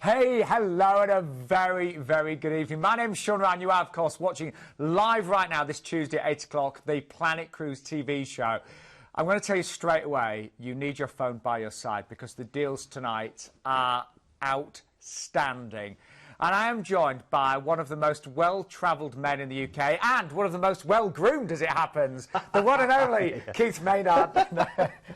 Hey, hello, and a very, very good evening. My name's Sean Ryan. You are, of course, watching live right now this Tuesday at 8 o'clock, the Planet Cruise TV show. I'm going to tell you straight away, you need your phone by your side because the deals tonight are outstanding. And I am joined by one of the most well-travelled men in the UK and one of the most well-groomed, as it happens, the one and only Keith Maynard.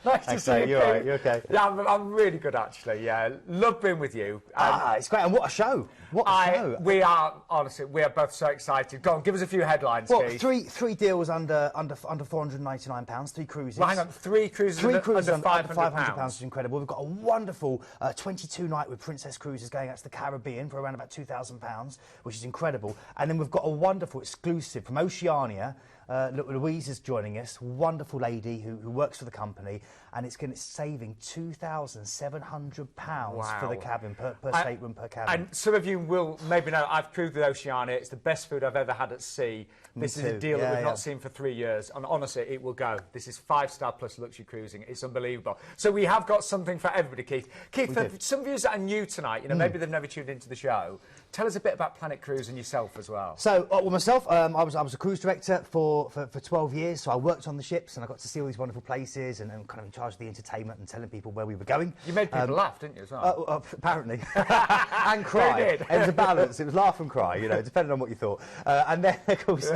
Nice to see you, You're Keith. right, you okay? Yeah, I'm really good, actually, yeah. Love being with you. It's great, and what a show. What a show. We are, honestly, we are both so excited. Go on, give us a few headlines, Well, Keith. three deals under £499, 3 cruises. Well, hang on, three cruises under £500. £500 is incredible. We've got a wonderful 22 night with Princess Cruises going out to the Caribbean for around about £2,000, which is incredible. And then we've got a wonderful exclusive from Oceania. Louise is joining us, wonderful lady who works for the company, and it's saving £2,700 for the cabin, per stateroom per cabin. And some of you will maybe know, I've cruised with Oceania. It's the best food I've ever had at sea. This is a deal that we've not seen for 3 years, and honestly, it will go. This is 5-star plus luxury cruising. It's unbelievable. So we have got something for everybody, Keith. Keith, for some viewers that are new tonight, you know, maybe they've never tuned into the show, tell us a bit about Planet Cruise and yourself as well. So, well, myself, I was a cruise director for 12 years, so I worked on the ships and I got to see all these wonderful places and kind of in charge of the entertainment and telling people where we were going. You made people laugh, didn't you, as well? Apparently. And cry. It was a balance. It was laugh and cry, you know, depending on what you thought. And then, of course,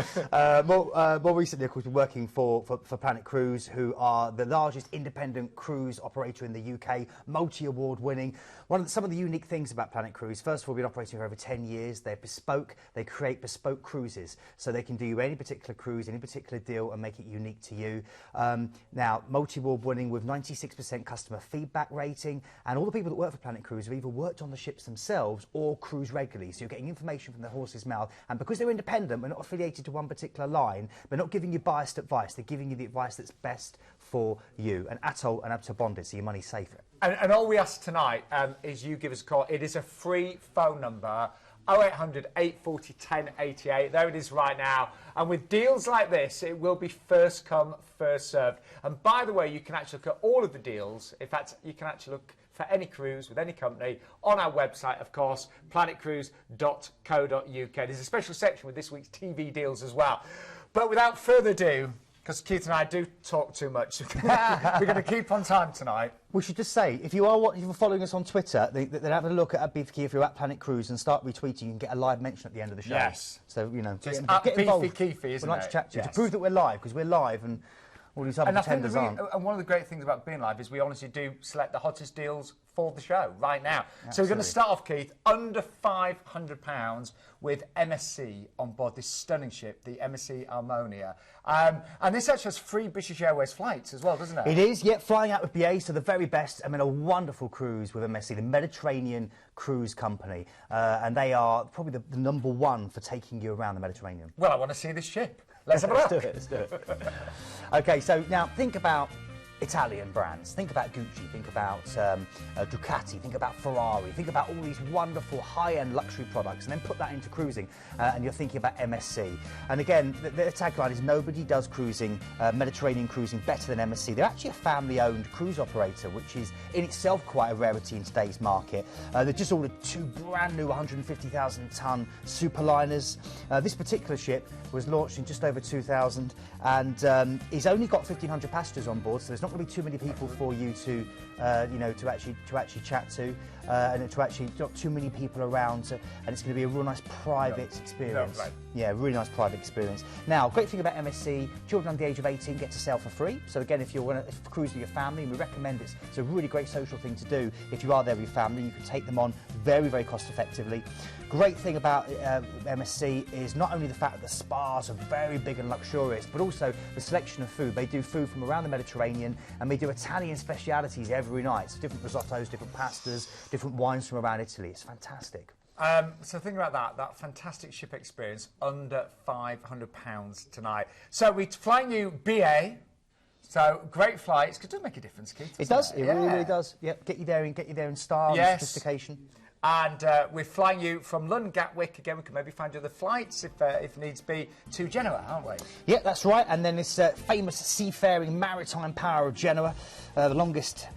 more recently, of course, we're working for Planet Cruise, who are the largest independent cruise operator in the UK, multi-award winning. Some of the unique things about Planet Cruise, first of all, we've been operating for over 10 years. They're bespoke. They create bespoke cruises, so they can do you any particular cruise, any particular deal, and make it unique to you. Now, multi-award winning with 96% customer feedback rating, and all the people that work for Planet Cruise have either worked on the ships themselves or cruise regularly, so you're getting information from the horse's mouth. And because they're independent, we're not affiliated to one particular line, they're not giving you biased advice, they're giving you the advice that's best for you. And ATOL and ABTA bonded, so your money's safer. And all we ask tonight is you give us a call. It is a free phone number, 0800 840 1088. There it is right now. And with deals like this, it will be first come, first served. And by the way, you can actually look at all of the deals. In fact, you can actually look for any cruise with any company on our website, of course, planetcruise.co.uk. There's a special section with this week's TV deals as well. But without further ado, because Keith and I do talk too much, we're going to keep on time tonight. We should just say, if you're following us on Twitter, then have a look at Beefy if you're at Planet Cruise and start retweeting. You can get a live mention at the end of the show. Yes. So, you know, just get involved. Keefy, isn't We'd like it? to chat to you, Yes. to prove that we're live, because we're live and all these other pretenders aren't. And one of the great things about being live is we honestly do select the hottest deals for the show right now. Absolutely. So we're going to start off, Keith, under £500 with MSC on board this stunning ship, the MSC Harmonia. And this actually has free British Airways flights as well, doesn't it? It is, yeah, flying out with BA, so the very best. I mean, a wonderful cruise with MSC, the Mediterranean Cruise Company. And they are probably the number one for taking you around the Mediterranean. Well, I want to see this ship. Let's have a look. Let's do it. OK, so now think about Italian brands. Think about Gucci, think about Ducati, think about Ferrari, think about all these wonderful high-end luxury products, and then put that into cruising, and you're thinking about MSC. And again, the tagline is nobody does cruising, Mediterranean cruising, better than MSC. They're actually a family-owned cruise operator, which is in itself quite a rarity in today's market. They've just ordered 2 brand new 150,000-ton superliners. This particular ship was launched in just over 2000, and it's only got 1,500 passengers on board, so there's not going to be too many people for you to, to actually chat to, and to actually not too many people around, and it's going to be a real nice private experience. Right. Yeah, really nice private experience. Now, great thing about MSC, children under the age of 18 get to sail for free. So again, if you're going to cruise with your family, we recommend it's a really great social thing to do. If you are there with your family, you can take them on very, very cost effectively. Great thing about MSC is not only the fact that the spas are very big and luxurious, but also the selection of food. They do food from around the Mediterranean, and they do Italian specialities every night. So different risottos, different pastas, different wines from around Italy. It's fantastic. So think about that fantastic ship experience under £500 tonight. So we're flying you BA. So great flights. It does make a difference, Keith. It does. It really, really does. Yep. Get you there in style and sophistication. And we're flying you from London Gatwick. Again, we can maybe find you other flights if needs be to Genoa, aren't we? Yeah, that's right. And then this famous seafaring maritime power of Genoa, the longest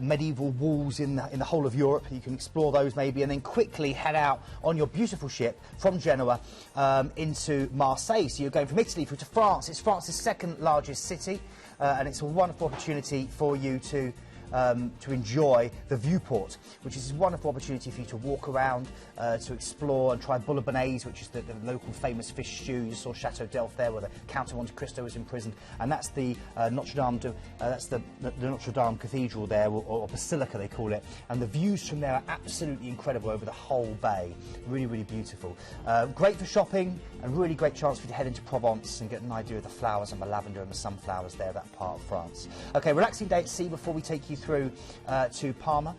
medieval walls in the whole of Europe. You can explore those maybe, and then quickly head out on your beautiful ship from Genoa into Marseille. So you're going from Italy through to France. It's France's second largest city, and it's a wonderful opportunity for you to enjoy the viewport, which is a wonderful opportunity for you to walk around, to explore and try bouillabaisse, which is the local famous fish stew. You saw Chateau d'Elf there, where the Count of Monte Cristo was imprisoned, and that's the Notre Dame, that's the Notre Dame Cathedral there, or Basilica they call it, and the views from there are absolutely incredible over the whole bay. Really, really beautiful. Great for shopping, and really great chance for you to head into Provence and get an idea of the flowers and the lavender and the sunflowers there, that part of France. Okay, relaxing day at sea before we take you through to Palma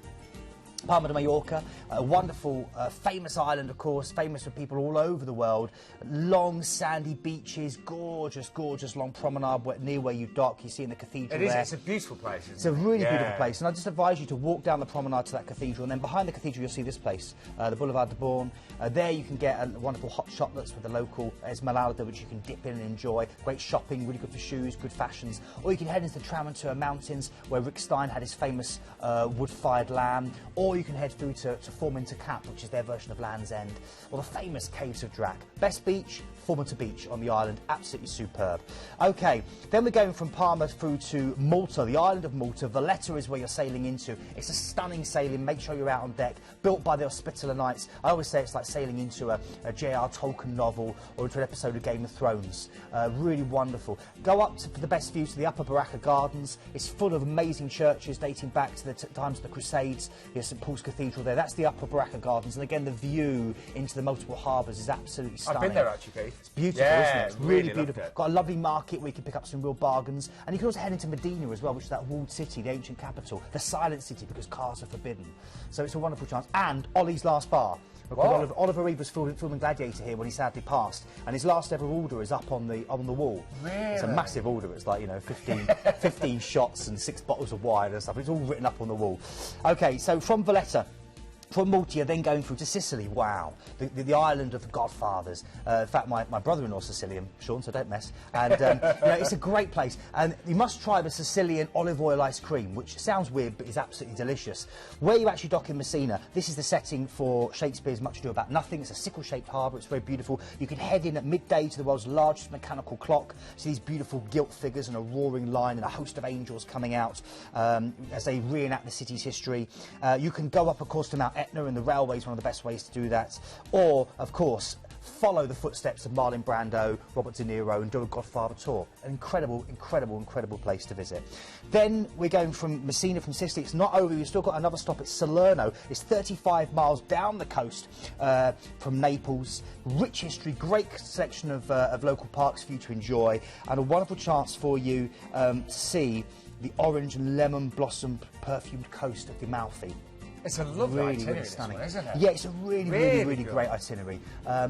de Mallorca, a wonderful, famous island, of course, famous for people all over the world. Long, sandy beaches, gorgeous, gorgeous long promenade near where you dock. You see in the cathedral there. It is, it's a beautiful place, isn't it? It's a really beautiful place, and I just advise you to walk down the promenade to that cathedral, and then behind the cathedral you'll see this place, the Boulevard de Born. There you can get wonderful hot chocolates with the local Esmeralda, which you can dip in and enjoy. Great shopping, really good for shoes, good fashions. Or you can head into the Tramantura Mountains, where Rick Stein had his famous wood-fired lamb. Or you can head through to Formentor Cap, which is their version of Land's End, or the famous Caves of Drac. Best beach, Formentor Beach on the island, absolutely superb. Okay, then we're going from Palma through to Malta, the island of Malta. Valletta is where you're sailing into. It's a stunning sailing, make sure you're out on deck, built by the Hospitaller Knights. I always say it's like sailing into a J.R. Tolkien novel or into an episode of Game of Thrones. Really wonderful. Go up for the best view to the Upper Baracca Gardens. It's full of amazing churches dating back to the times of the Crusades. There's St Paul's Cathedral there. That's the Upper Baracca Gardens, and again the view into the multiple harbours is absolutely stunning. I've been there actually, Keith. It's beautiful, yeah, isn't it? It's really beautiful. It. Got a lovely market where you can pick up some real bargains, and you can also head into Medina as well, which is that walled city, the ancient capital, the silent city, because cars are forbidden. So it's a wonderful chance. And Ollie's Last Bar. Oliver Reed was filming Gladiator here when he sadly passed, and his last ever order is up on the wall. Really? It's a massive order. It's like, you know, 15 shots and 6 bottles of wine and stuff. It's all written up on the wall. Okay, so from Valletta, from Malta, then going through to Sicily. Wow, the island of the Godfathers. In fact, my brother-in-law's Sicilian, Sean, so don't mess. And you know, it's a great place. And you must try the Sicilian olive oil ice cream, which sounds weird but is absolutely delicious. Where you actually dock in Messina, this is the setting for Shakespeare's Much Ado About Nothing. It's a sickle-shaped harbour. It's very beautiful. You can head in at midday to the world's largest mechanical clock. See these beautiful gilt figures and a roaring line and a host of angels coming out as they reenact the city's history. You can go up, of course, to Mount Etna, and the railway is one of the best ways to do that. Or, of course, follow the footsteps of Marlon Brando, Robert De Niro, and do a Godfather tour. An incredible, incredible, incredible place to visit. Then we're going from Messina, from Sicily. It's not over. We've still got another stop at Salerno. It's 35 miles down the coast from Naples. Rich history, great selection of local parks for you to enjoy, and a wonderful chance for you to see the orange and lemon blossom perfumed coast of the Amalfi. It's a lovely itinerary, really stunning, this one, isn't it? Yeah, it's a really good. great itinerary.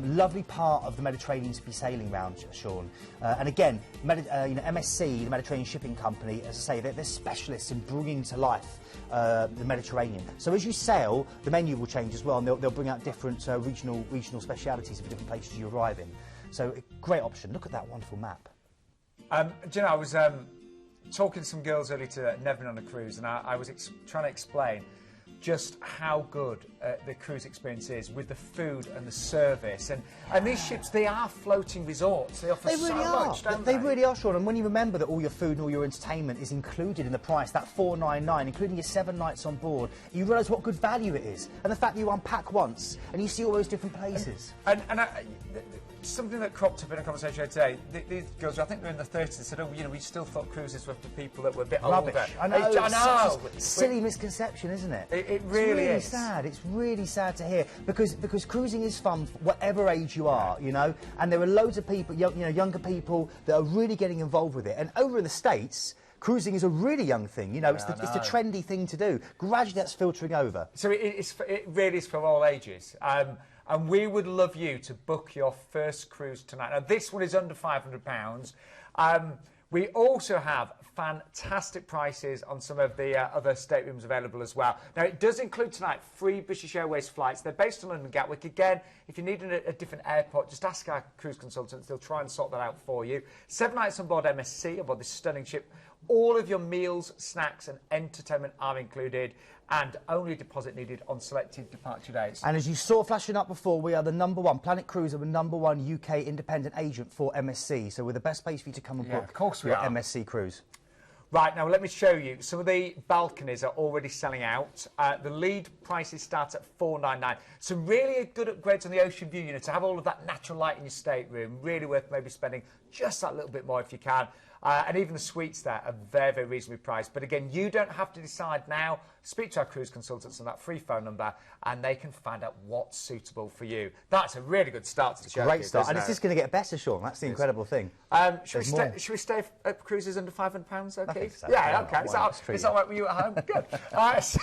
Lovely part of the Mediterranean to be sailing around, Sean. And again, you know, MSC, the Mediterranean Shipping Company, as I say, they're specialists in bringing to life the Mediterranean. So as you sail, the menu will change as well, and they'll bring out different regional specialities of the different places you arrive in. So a great option. Look at that wonderful map. Do you know, I was talking to some girls earlier to never been on a cruise, and I was trying to explain just how good the cruise experience is with the food and the service. And these ships, they are floating resorts. They offer so much, don't they? They really are, Sean. And when you remember that all your food and all your entertainment is included in the price, that $499, including your 7 nights on board, you realise what good value it is. And the fact that you unpack once and you see all those different places. And something that cropped up in a conversation today, these girls, I think they're in the 30s, said, oh, you know, we still thought cruises were for people that were a bit rubbish. older. I know. I know. Silly misconception, isn't it? It really is. It's really sad. It's really sad to hear, because cruising is fun for whatever age you are, you know, and there are loads of people, you know, younger people that are really getting involved with it. And over in the States, cruising is a really young thing, you know, it's the trendy thing to do. Gradually that's filtering over. So it really is for all ages. And we would love you to book your first cruise tonight. Now, this one is under £500. We also have fantastic prices on some of the other staterooms available as well. Now, it does include tonight free British Airways flights. They're based on London Gatwick. Again, if you need a different airport, just ask our cruise consultants. They'll try and sort that out for you. 7 nights on board MSC, aboard this stunning ship, All of your meals, snacks and entertainment are included, and only deposit needed on selected departure dates. And as you saw flashing up before, we are the #1, Planet Cruise are the #1 UK independent agent for MSC, so we're the best place for you to come and book of course we are. MSC Cruise. Right, now let me show you. Some of the balconies are already selling out. The lead prices start at $499. Some really good upgrades on the ocean view unit to have all of that natural light in your stateroom. Really worth maybe spending just that little bit more if you can. And even the suites there are very, very reasonably priced. But again, you don't have to decide now. Speak to our cruise consultants on that free phone number and they can find out what's suitable for you. That's a really good start to the show. Great start. And it's just going to get better, Sean. That's the incredible thing. Should we stay at cruises under £500, okay? So. Yeah, OK. Is that all right with you at home? Good. All right, so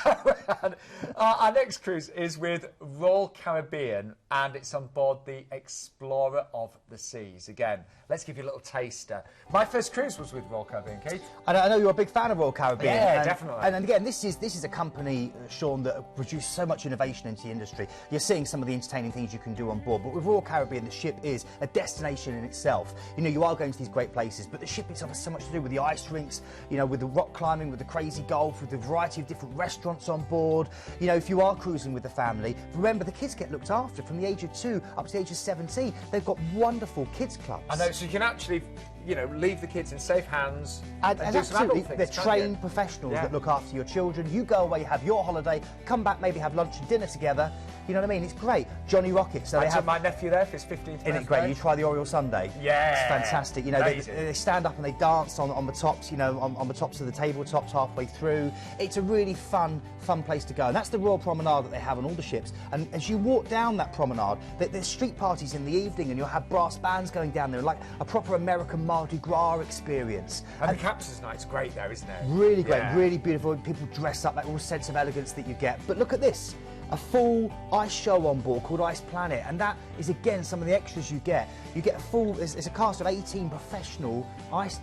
our next cruise is with Royal Caribbean and it's on board the Explorer of the Seas. Again, let's give you a little taster. My first cruise was with Royal Caribbean, Keith. And I know you're a big fan of Royal Caribbean. Yeah, definitely. And again, this is a company, Sean, that have produced so much innovation into the industry. You're seeing some of the entertaining things you can do on board, but with Royal Caribbean, the ship is a destination in itself. You know, you are going to these great places, but the ship itself has so much to do with the ice rinks, you know, with the rock climbing, with the crazy golf, with the variety of different restaurants on board. You know, if you are cruising with the family, remember the kids get looked after from the age of 2 up to the age of 17. They've got wonderful kids clubs. I know, so you can actually, you know, leave the kids in safe hands and do some absolutely, adult things. they're trained professionals that look after your children. You go away, have your holiday, come back, maybe have lunch and dinner together. You know what I mean? It's great. Johnny Rocket. So I they took have my nephew there for his 15th birthday. Isn't it great? You try the Oriole Sundae. Yeah. It's fantastic. You know, they stand up and they dance on the tops, you know, on the tops of the tabletops halfway through. It's a really fun place to go. And that's the Royal Promenade that they have on all the ships. And as you walk down that promenade, there's street parties in the evening and you'll have brass bands going down there, like a proper American Mardi Gras experience. And the Captain's Night's great there, isn't it? Really great, really beautiful. People dress up, like all sense of elegance that you get. But look at this. A full ice show on board called Ice Planet, and that is again some of the extras you get. You get a full, there's a cast of 18 professional ice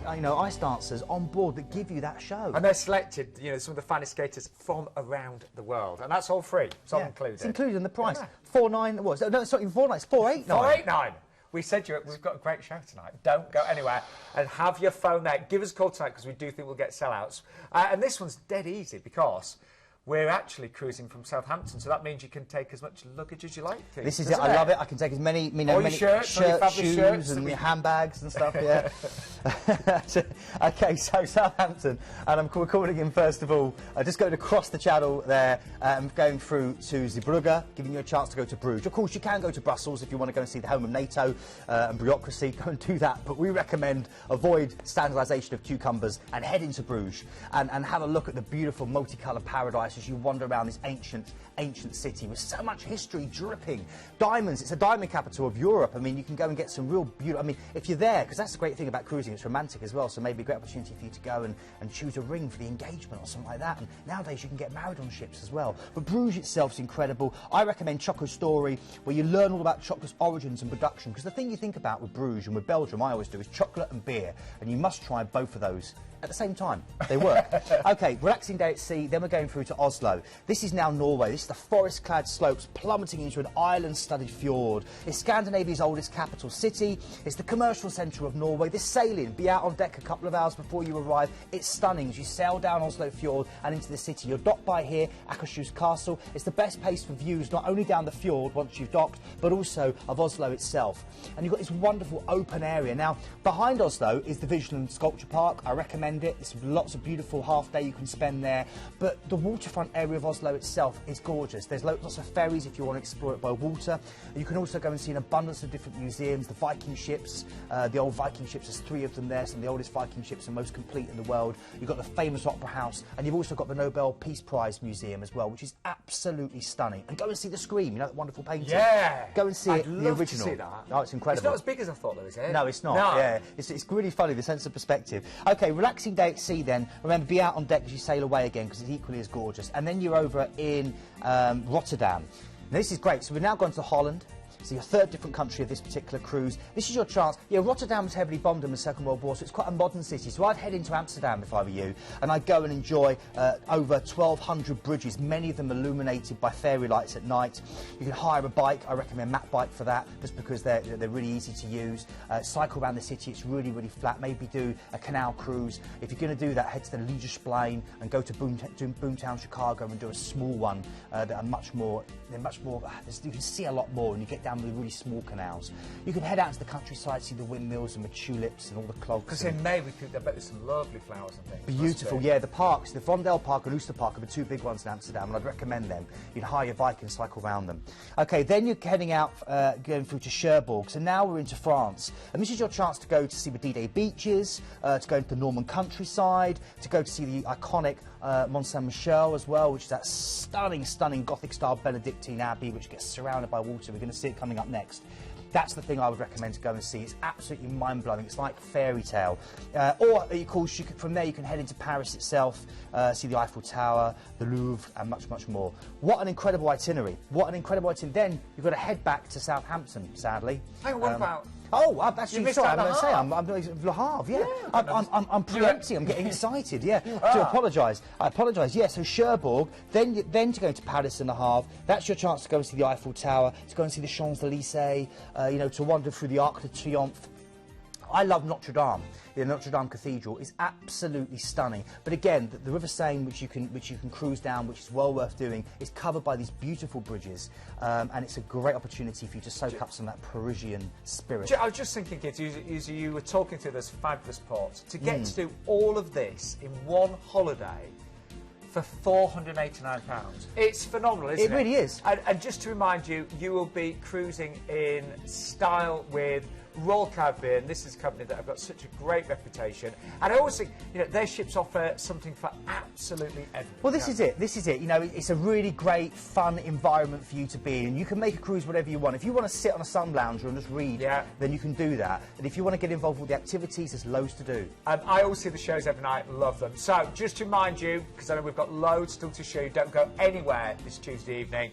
dancers on board that give you that show. And they're selected, you know, some of the finest skaters from around the world, and that's all free. It's all included. It's included in the price. Yeah. $4.9. What? No, it's not even $4.9. It's $4.89. $4.89. We said we've got a great show tonight. Don't go anywhere and have your phone there. Give us a call tonight because we do think we'll get sellouts. And this one's dead easy because we're actually cruising from Southampton, so that means you can take as much luggage as you like. This is it. I love it. I can take as many, many shirts, shoes, and handbags and stuff. Yeah. Okay, so Southampton, and we're calling in first of all. Just going across the channel there, going through to Zeebrugge, giving you a chance to go to Bruges. Of course, you can go to Brussels if you want to go and see the home of NATO and bureaucracy. Go and do that, but we recommend avoid standardisation of cucumbers and head into Bruges and have a look at the beautiful multicoloured paradise as you wander around this ancient city with so much history dripping. Diamonds, it's a diamond capital of Europe. I mean, you can go and get some real beauty. I mean, if you're there, because that's the great thing about cruising, it's romantic as well, so maybe a great opportunity for you to go and choose a ring for the engagement or something like that. And nowadays you can get married on ships as well. But Bruges itself is incredible. I recommend Choco Story, where you learn all about chocolate's origins and production, because the thing you think about with Bruges and with Belgium, I always do, is chocolate and beer, and you must try both of those at the same time. They work. Okay, relaxing day at sea, then we're going through to Oslo. This is now Norway. This is the forest-clad slopes plummeting into an island-studded fjord. It's Scandinavia's oldest capital city. It's the commercial centre of Norway. This sailing, be out on deck a couple of hours before you arrive. It's stunning as you sail down Oslo Fjord and into the city. You're docked by here, Akershus Castle. It's the best place for views, not only down the fjord once you've docked, but also of Oslo itself. And you've got this wonderful open area. Now, behind Oslo is the Vigeland Sculpture Park. I recommend it. There's lots of beautiful half day you can spend there. But the waterfront area of Oslo itself is gorgeous. There's lots of ferries if you want to explore it by water. You can also go and see an abundance of different museums. The Viking ships, the old Viking ships, there's 3 of them there. Some of the oldest Viking ships and most complete in the world. You've got the famous Opera House, and you've also got the Nobel Peace Prize Museum as well, which is absolutely stunning. And go and see the Scream, you know, that wonderful painting. Yeah! Go and see it, the original. To see that. Oh, it's incredible. It's not as big as I thought, though, is it? No, it's not. No. Yeah, it's really funny, the sense of perspective. Okay, relaxing day at sea then. Remember, be out on deck as you sail away again, because it's equally as gorgeous. And then you're over in Rotterdam. Now, this is great. So we've now gone to Holland. So your third different country of this particular cruise. This is your chance. Yeah, Rotterdam was heavily bombed in the Second World War, so it's quite a modern city. So I'd head into Amsterdam if I were you, and I'd go and enjoy over 1,200 bridges, many of them illuminated by fairy lights at night. You can hire a bike. I recommend Matt Bike for that, just because they're really easy to use. Cycle around the city. It's really, really flat. Maybe do a canal cruise. If you're going to do that, head to the Liedersplein and go to Boomtown, Chicago, and do a small one that are much more. You can see a lot more when you get down the really small canals. You can head out to the countryside, see the windmills and the tulips and all the clogs. Because in May, I bet there's some lovely flowers and things. Beautiful, yeah. The parks, the Vondel Park and Ooster Park are the two big ones in Amsterdam, and I'd recommend them. You'd hire your bike and cycle around them. OK, then you're heading out, going through to Cherbourg. So now we're into France. And this is your chance to go to see the D-Day beaches, to go into the Norman countryside, to go to see the iconic Mont Saint-Michel as well, which is that stunning, stunning Gothic-style Benedictine Abbey, which gets surrounded by water. We're going to see it coming up next. That's the thing I would recommend to go and see. It's absolutely mind-blowing. It's like fairy tale. Or, of course, from there you can head into Paris itself, see the Eiffel Tower, the Louvre, and much, much more. What an incredible itinerary. What an incredible itinerary. Then you've got to head back to Southampton, sadly. Hang on, what about... Oh, actually, sorry, I'm going to say, I'm Le Havre, yeah. I'm preempting, I'm getting excited, yeah. To apologise. I apologise, yeah. So Cherbourg, then to go to Paris and Le Havre, that's your chance to go and see the Eiffel Tower, to go and see the Champs-Elysees, you know, to wander through the Arc de Triomphe. I love Notre Dame. The Notre Dame Cathedral is absolutely stunning. But again, the River Seine, which you can cruise down, which is well worth doing, is covered by these beautiful bridges, and it's a great opportunity for you to soak up some of that Parisian spirit. I was just thinking, kids, as you were talking through those fabulous ports, to get to do all of this in one holiday for £489. It's phenomenal, isn't it? It really is. And just to remind you, you will be cruising in style with Royal Caribbean. This is a company that have got such a great reputation, and I always think, you know, their ships offer something for absolutely everyone. Well, this is it. This is it. You know, it's a really great, fun environment for you to be in. You can make a cruise whatever you want. If you want to sit on a sun lounger and just read, then you can do that. And if you want to get involved with the activities, there's loads to do. I always see the shows every night. Love them. So, just to remind you, because I know we've got loads still to show you, don't go anywhere this Tuesday evening.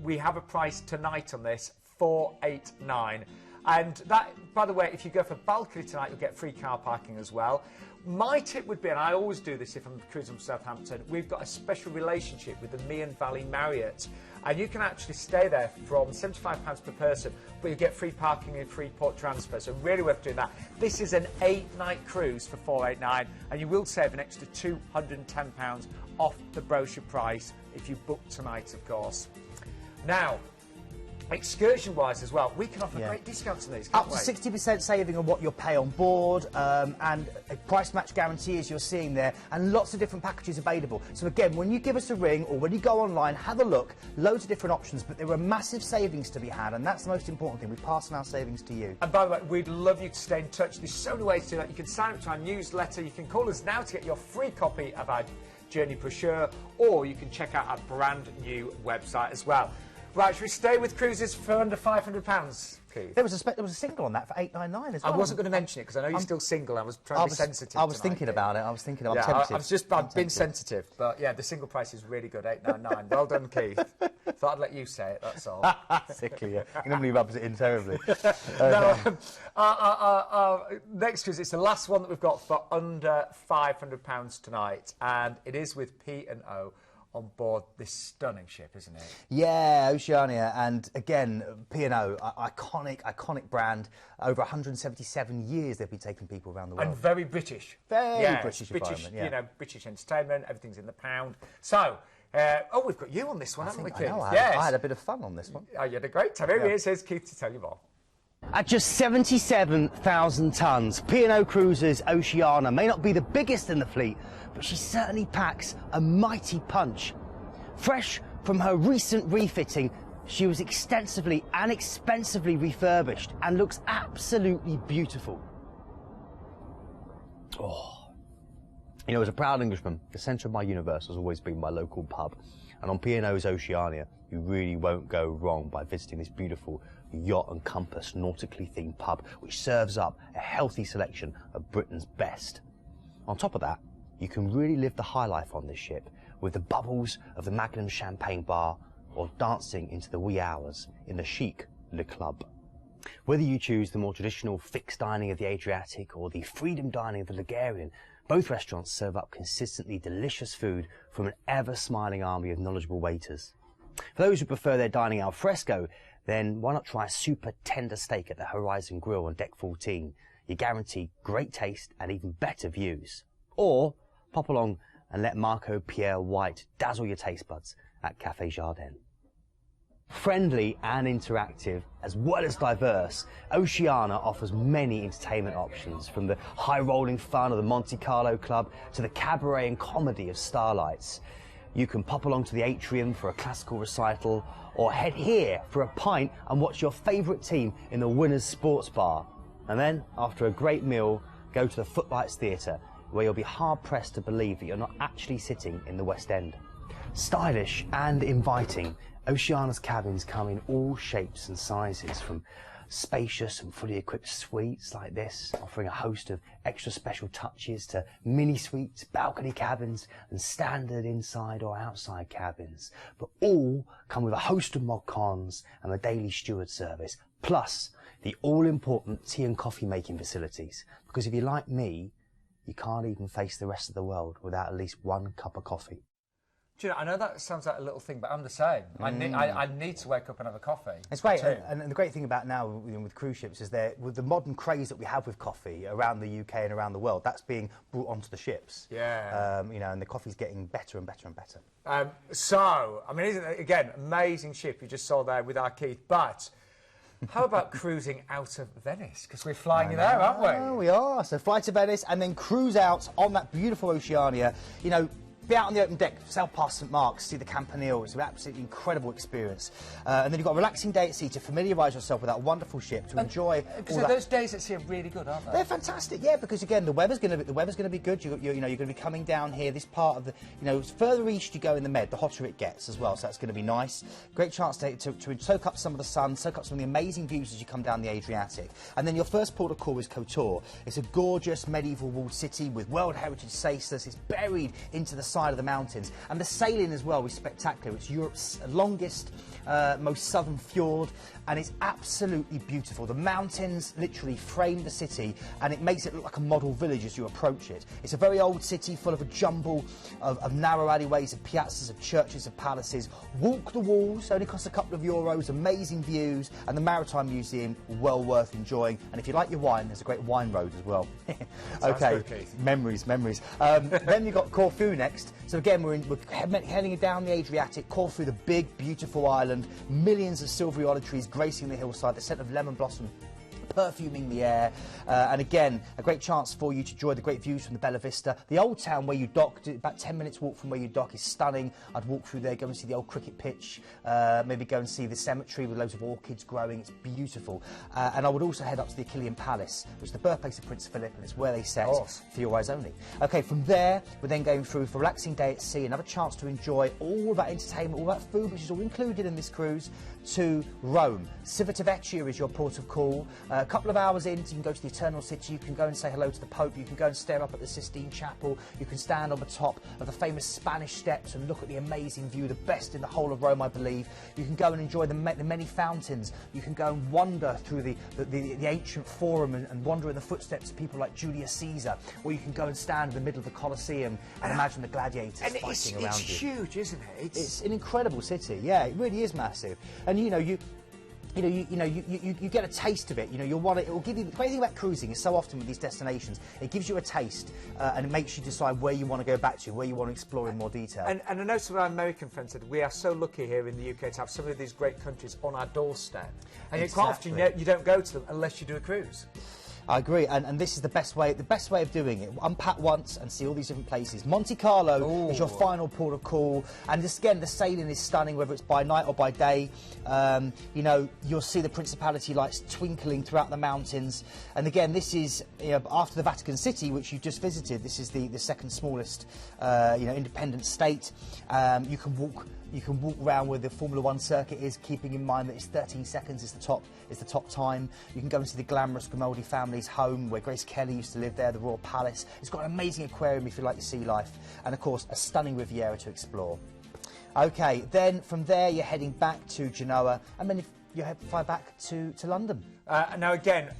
We have a price tonight on this, $489. And that, by the way, if you go for balcony tonight, you'll get free car parking as well. My tip would be, and I always do this if I'm cruising from Southampton, we've got a special relationship with the Meon Valley Marriott. And you can actually stay there from £75 per person, but you get free parking and free port transfer. So really worth doing that. This is an 8-night cruise for $489, and you will save an extra £210 off the brochure price if you book tonight, of course. Now, excursion-wise as well, we can offer great discounts on these, can't Up to 60% saving on what you'll pay on board, and a price match guarantee as you're seeing there, and lots of different packages available. So again, when you give us a ring or when you go online, have a look, loads of different options, but there are massive savings to be had, and that's the most important thing. We pass on our savings to you. And by the way, we'd love you to stay in touch. There's so many ways to do that. You can sign up to our newsletter, you can call us now to get your free copy of our journey brochure, or you can check out our brand new website as well. Right, should we stay with cruises for under £500, Keith? There was a single on that for $899 as well. I wasn't going to mention it because I know you're still single. I was trying to be sensitive. I was thinking about it. I was thinking. I'm tempted. I've been sensitive, but yeah, the single price is really good, $899. Well done, Keith. Thought I'd let you say it. That's all. Sickly, yeah. He normally rubs it in terribly. Next cruise, it's the last one that we've got for under £500 tonight, and it is with P&O. On board this stunning ship, isn't it? Yeah, Oceania, and again, P&O, iconic brand. Over 177 years they've been taking people around the world. And very British. Very British environment, yeah. You know, British entertainment, everything's in the pound. So, we've got you on this one, haven't we, Keith? I had a bit of fun on this one. Oh, you had a great time. Here he is, here's Keith to tell you more. At just 77,000 tonnes, P&O Cruises Oceania may not be the biggest in the fleet, but she certainly packs a mighty punch. Fresh from her recent refitting, she was extensively and expensively refurbished and looks absolutely beautiful. Oh. You know, as a proud Englishman, the centre of my universe has always been my local pub. And on P&O's Oceania, you really won't go wrong by visiting this beautiful yacht and compass nautically themed pub, which serves up a healthy selection of Britain's best. On top of that, you can really live the high life on this ship, with the bubbles of the Magnum champagne bar, or dancing into the wee hours in the chic Le Club. Whether you choose the more traditional fixed dining of the Adriatic or the freedom dining of the Ligurian, both restaurants serve up consistently delicious food from an ever-smiling army of knowledgeable waiters. For those who prefer their dining al fresco, then why not try a super tender steak at the Horizon Grill on Deck 14? You guarantee great taste and even better views. Or pop along and let Marco Pierre White dazzle your taste buds at Café Jardin. Friendly and interactive, as well as diverse, Oceania offers many entertainment options, from the high-rolling fun of the Monte Carlo Club to the cabaret and comedy of Starlights. You can pop along to the atrium for a classical recital, or head here for a pint and watch your favourite team in the Winners Sports Bar. And then, after a great meal, go to the Footlights Theatre, where you'll be hard-pressed to believe that you're not actually sitting in the West End. Stylish and inviting, Oceania's cabins come in all shapes and sizes, from spacious and fully equipped suites like this, offering a host of extra special touches, to mini suites, balcony cabins and standard inside or outside cabins. But all come with a host of mod cons and the daily steward service, plus the all-important tea and coffee making facilities. Because if you're like me, you can't even face the rest of the world without at least one cup of coffee. Do you know, I know that sounds like a little thing, but I'm the same. I need to wake up and have a coffee. It's great, and the great thing about now with cruise ships is that with the modern craze that we have with coffee around the UK and around the world, that's being brought onto the ships. Yeah. You know, and the coffee's getting better and better and better. So, I mean, isn't it, again, amazing ship you just saw there with our Keith, but how about cruising out of Venice? Because we're flying you there, aren't we? Oh, we are. So fly to Venice and then cruise out on that beautiful Oceania. You know, be out on the open deck, sail past St Mark's, see the Campanile. It's an absolutely incredible experience. And then you've got a relaxing day at sea to familiarise yourself with that wonderful ship, to enjoy. Because those days at sea are really good, aren't they? They're fantastic, yeah. Because again, the weather's going to be good. You're going to be coming down here. This part of the, further east you go in the Med, the hotter it gets as well. So that's going to be nice. Great chance to soak up some of the sun, soak up some of the amazing views as you come down the Adriatic. And then your first port of call is Kotor. It's a gorgeous medieval walled city with World Heritage status. It's buried into the side of the mountains, and the sailing as well is spectacular. It's Europe's longest, most southern fjord, and it's absolutely beautiful. The mountains literally frame the city, and it makes it look like a model village as you approach it. It's a very old city full of a jumble of narrow alleyways, of piazzas, of churches, of palaces. Walk the walls, only costs a couple of euros, amazing views, and the Maritime Museum, well worth enjoying. And if you like your wine, there's a great wine road as well. Okay, memories. Then you've got Corfu next. So again, we're heading down the Adriatic, Corfu, the big, beautiful island, millions of silvery olive trees gracing the hillside, the scent of lemon blossom perfuming the air, and again, a great chance for you to enjoy the great views from the Bella Vista. The old town where you dock, about 10 minutes walk from where you dock, is stunning. I'd walk through there, go and see the old cricket pitch, maybe go and see the cemetery with loads of orchids growing. It's beautiful. And I would also head up to the Achillean Palace, which is the birthplace of Prince Philip, and it's where they set For Your Eyes Only. Okay, from there, we're then going through for a relaxing day at sea, another chance to enjoy all that entertainment, all that food, which is all included in this cruise, to Rome. Civitavecchia is your port of call. A couple of hours in, you can go to the Eternal City, you can go and say hello to the Pope, you can go and stare up at the Sistine Chapel, you can stand on the top of the famous Spanish Steps and look at the amazing view, the best in the whole of Rome, I believe. You can go and enjoy the many fountains, you can go and wander through the ancient Forum and wander in the footsteps of people like Julius Caesar, or you can go and stand in the middle of the Colosseum and imagine the gladiators fighting around you. It's huge, isn't it? It's an incredible city, yeah, it really is massive. And you get a taste of it. It will give you. The great thing about cruising is so often with these destinations, it gives you a taste and it makes you decide where you want to go back to, where you want to explore in more detail. And I know some of our American friends said we are so lucky here in the UK to have some of these great countries on our doorstep, and quite often you don't go to them unless you do a cruise. I agree, and this is the best way of doing it. Unpack once and see all these different places. Monte Carlo is your final port of call, and just, again, the sailing is stunning, whether it's by night or by day. You'll see the Principality lights twinkling throughout the mountains, and again, this is after the Vatican City, which you just visited. This is the second smallest independent state. You can walk around where the Formula 1 circuit is, keeping in mind that it's 13 seconds is the top time. You can go and see the glamorous Grimaldi family's home, where Grace Kelly used to live there, the Royal Palace. It's got an amazing aquarium if you like your sea life, and of course a stunning Riviera to explore. Okay, then from there you're heading back to Genoa, and then fly back to London. Now again,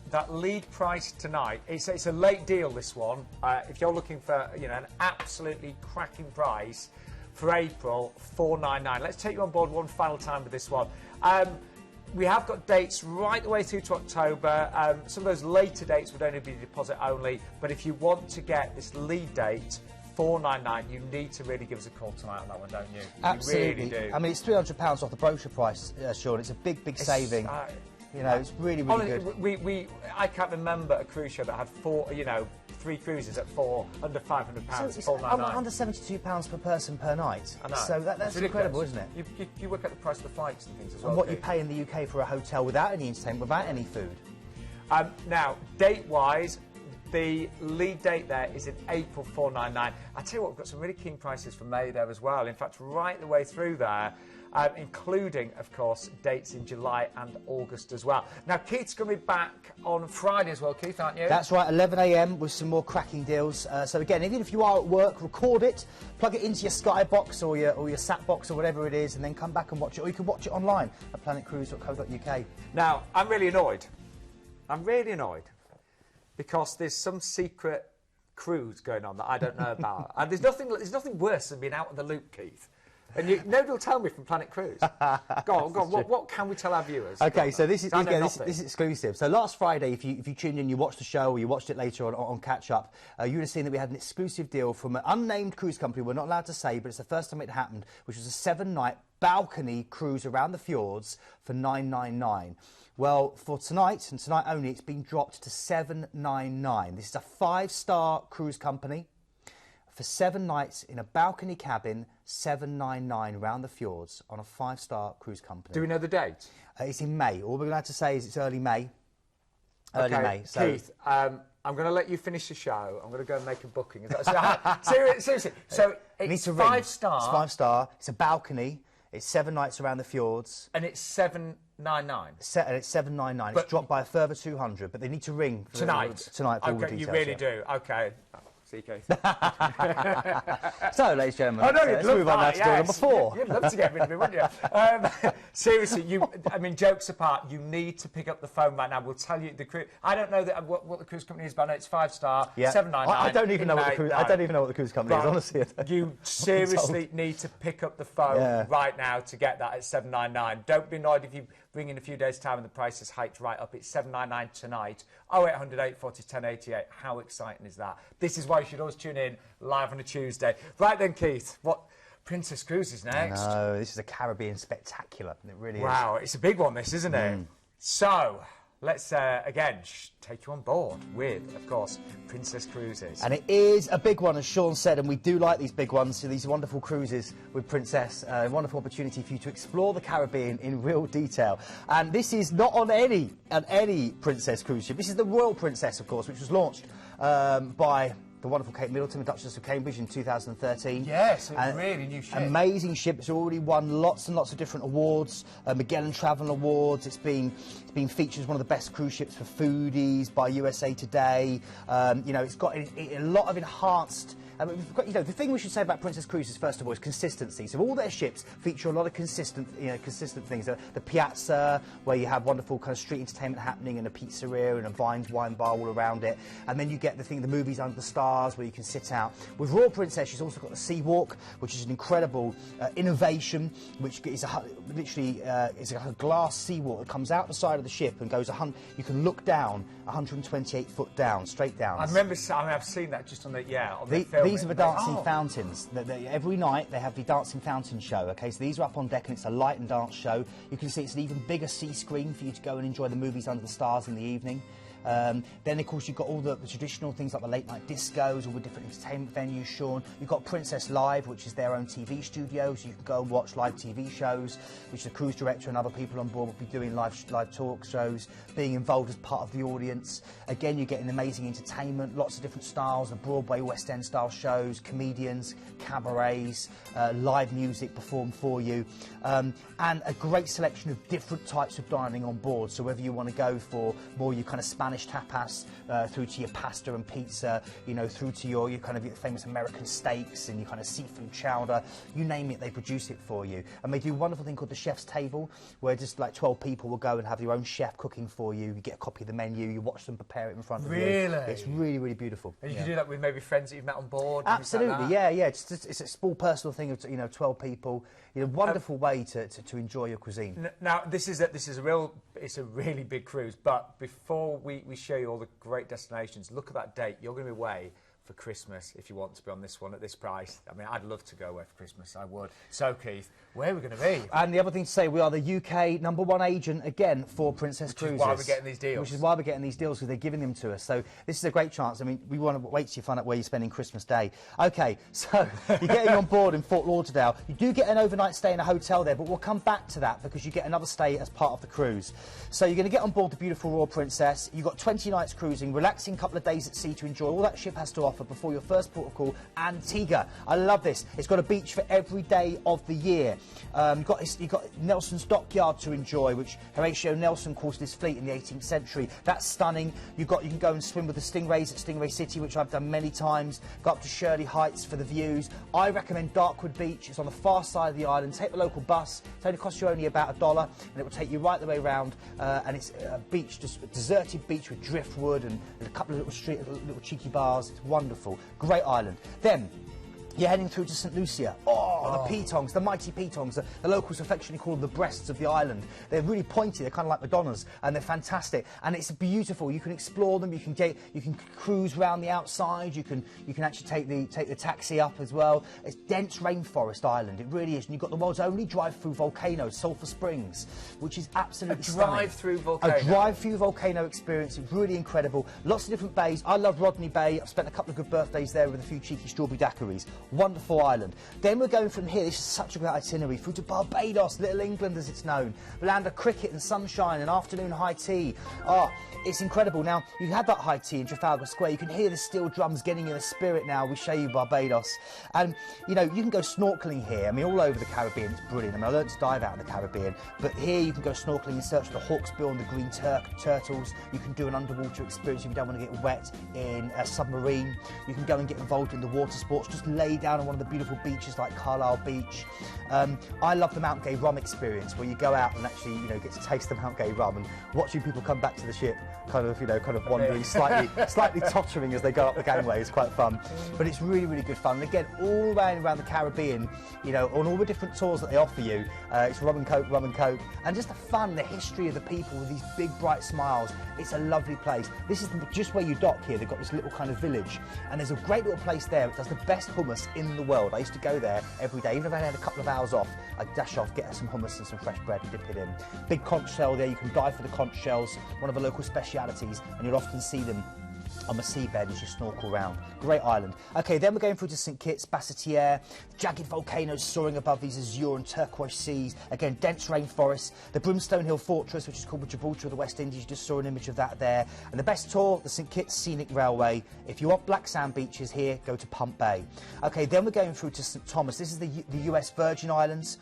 that lead price tonight, it's a late deal, this one. If you're looking for an absolutely cracking price for April, $499. Let's take you on board one final time with this one. We have got dates right the way through to October. Some of those later dates would only be deposit only, but if you want to get this lead date, $499, you need to really give us a call tonight on that one, don't you? Absolutely. You really do. I mean, it's £300 off the brochure price, Sean. It's a big saving. It's really honestly, good. I can't remember a cruise show that had three cruises at under £500. So it's under £72 per person per night. I know. So that's incredible, isn't it? You work out the price of the flights and things as well. And what you pay in the UK for a hotel without any entertainment, without any food. Now, date-wise, the lead date there is in April, $499. I tell you what, we've got some really keen prices for May there as well. In fact, right the way through there, including, of course, dates in July and August as well. Now, Keith's going to be back on Friday as well, Keith, aren't you? That's right, 11 a.m. with some more cracking deals. So again, even if you are at work, record it, plug it into your Sky box or your Sat box or whatever it is, and then come back and watch it. Or you can watch it online at planetcruise.co.uk. Now, I'm really annoyed. Because there's some secret cruise going on that I don't know about. And there's nothing worse than being out of the loop, Keith. And nobody will tell me from Planet Cruise. Go on. What can we tell our viewers? Okay, so this is exclusive. So last Friday, if you tuned in, you watched the show, or you watched it later on Catch Up, you would have seen that we had an exclusive deal from an unnamed cruise company. We're not allowed to say, but it's the first time it happened, which was a 7-night balcony cruise around the fjords for $999. Well, for tonight, and tonight only, it's been dropped to $799. This is a 5-star cruise company. For 7 nights in a balcony cabin, $799 round the fjords on a 5-star cruise company. Do we know the date? It's in May. All we're going to have to say is it's early May. May. So Keith, I'm going to let you finish the show. I'm going to go and make a booking. Seriously. So it's 5-star. It's 5-star. It's a balcony. It's 7 nights around the fjords. And it's $799. And it's $799. It's dropped by a further $200, but they need to ring tonight. Tonight for all the details. You really do. Okay. Keith. So, ladies and gentlemen, let's move on now to door number 4. You'd love to get rid of me, wouldn't you? Seriously, jokes apart, you need to pick up the phone right now. We'll tell you the cruise. I don't know what the cruise company is, but I know it's 5-star, $799. I don't even know what the cruise company is. Honestly, you seriously need to pick up the phone right now to get that at $799. Don't be annoyed if you ring in a few days' time and the price is hiked right up. It's $799 tonight. 0800 840 1088. How exciting is that? This is why you should always tune in live on a Tuesday. Right then, Keith, what Princess Cruises next? No, this is a Caribbean spectacular. It really is. Wow, it's a big one, this, isn't it? So, let's, again, take you on board with, of course, Princess Cruises. And it is a big one, as Sean said, and we do like these big ones, so these wonderful cruises with Princess. A wonderful opportunity for you to explore the Caribbean in real detail. And this is not on any Princess cruise ship. This is the Royal Princess, of course, which was launched by the wonderful Kate Middleton, the Duchess of Cambridge, in 2013. Yes, it's a really new ship. Amazing ship. It's already won lots and lots of different awards, Magellan Travel Awards. It's been featured as one of the best cruise ships for foodies by USA Today. It's got a lot of enhanced. The thing we should say about Princess Cruises, first of all, is consistency. So all their ships feature a lot of consistent things. The Piazza, where you have wonderful kind of street entertainment happening, and a pizzeria and a wine bar all around it. And then you get the movies Under the Stars, where you can sit out. With Royal Princess, she's also got the Sea Walk, which is an incredible innovation, which is literally a glass sea walk that comes out the side of the ship and goes you can look down 128 foot down, straight down. I remember. I've seen that just on the film. These are the dancing fountains. Every night they have the dancing fountain show. Okay, so these are up on deck, and it's a light and dance show. You can see it's an even bigger sea screen for you to go and enjoy the movies Under the Stars in the evening. Then, of course, you've got all the traditional things like the late-night discos, all the different entertainment venues, Sean. You've got Princess Live, which is their own TV studio, so you can go and watch live TV shows, which the cruise director and other people on board will be doing live talk shows, being involved as part of the audience. Again, you're getting amazing entertainment, lots of different styles, the Broadway, West End style shows, comedians, cabarets, live music performed for you, and a great selection of different types of dining on board. So whether you want to go for more your kind of Spanish Spanish tapas, through to your pasta and pizza, you know, through to your kind of your famous American steaks and your kind of seafood chowder. You name it, they produce it for you. And they do a wonderful thing called the chef's table, where just like 12 people will go and have your own chef cooking for you. You get a copy of the menu, you watch them prepare it in front of you. Really? It's really, really beautiful. And you can do that with maybe friends that you've met on board? Absolutely, yeah. It's a small personal thing of, you know, 12 people. You know, wonderful way to enjoy your cuisine. Now, this is a really big cruise, but before we show you all the great destinations, look at that date. You're going to be away for Christmas if you want to be on this one at this price. I mean, I'd love to go away for Christmas, I would. So, Keith, where are we going to be? And the other thing to say, we are the UK #1 agent, again, for Princess Cruises. Which is why we're getting these deals. Which is why we're getting these deals, because they're giving them to us. So this is a great chance. I mean, we want to wait till you find out where you're spending Christmas Day. OK, so you're getting on board in Fort Lauderdale. You do get an overnight stay in a hotel there, but we'll come back to that because you get another stay as part of the cruise. So you're going to get on board the beautiful Royal Princess. You've got 20 nights cruising, relaxing couple of days at sea to enjoy all that ship has to offer before your first port of call, Antigua. I love this. It's got a beach for every day of the year. You've got Nelson's Dockyard to enjoy, which Horatio Nelson calls his fleet in the 18th century. That's stunning. You can go and swim with the Stingrays at Stingray City, which I've done many times. Go up to Shirley Heights for the views. I recommend Darkwood Beach. It's on the far side of the island. Take the local bus. It only costs you only about $1, and it will take you right the way around. And it's a beach, just a deserted beach with driftwood and a couple of little cheeky bars. It's wonderful. Great island. Then you're heading through to St Lucia. The petongs, the mighty petongs. The locals affectionately call them the breasts of the island. They're really pointy. They're kind of like Madonnas, and they're fantastic. And it's beautiful. You can explore them. You can cruise around the outside. You can actually take the taxi up as well. It's dense rainforest island. It really is. And you've got the world's only drive-through volcano, Sulphur Springs, which is absolutely stunning. Drive-through volcano. A drive-through volcano experience. It's really incredible. Lots of different bays. I love Rodney Bay. I've spent a couple of good birthdays there with a few cheeky strawberry daiquiris. Wonderful island. Then we're going from here, this is such a great itinerary, through to Barbados, Little England as it's known. The land of cricket and sunshine and afternoon high tea. It's incredible. Now, you had that high tea in Trafalgar Square. You can hear the steel drums getting in the spirit now. We show you Barbados. And, you know, you can go snorkelling here. I mean, all over the Caribbean, it's brilliant. I mean, I learned to dive out in the Caribbean. But here you can go snorkelling and search for the hawksbill and the green turtles. You can do an underwater experience if you don't want to get wet in a submarine. You can go and get involved in the water sports. Just lay down on one of the beautiful beaches like Carlisle Beach. I love the Mount Gay rum experience, where you go out and actually, you know, get to taste the Mount Gay rum, and watching people come back to the ship kind of wandering, slightly tottering as they go up the gangway is quite fun. But it's really, really good fun. And again, all around the Caribbean, you know, on all the different tours that they offer you, it's rum and coke, and just the fun, the history of the people with these big, bright smiles. It's a lovely place. This is just where you dock here. They've got this little kind of village, and there's a great little place there that does the best hummus in the world. I used to go there every day, even if I had a couple of hours off. I'd dash off, get some hummus and some fresh bread and dip it in. Big conch shell there. You can dive for the conch shells, one of the local specialities, and you'll often see them on the seabed as you snorkel around. Great island. OK, then we're going through to St Kitts, Bassetiere, jagged volcanoes soaring above these azure and turquoise seas. Again, dense rainforests. The Brimstone Hill Fortress, which is called the Gibraltar of the West Indies. You just saw an image of that there. And the best tour, the St Kitts Scenic Railway. If you want black sand beaches here, go to Pump Bay. OK, then we're going through to St Thomas. This is the US Virgin Islands,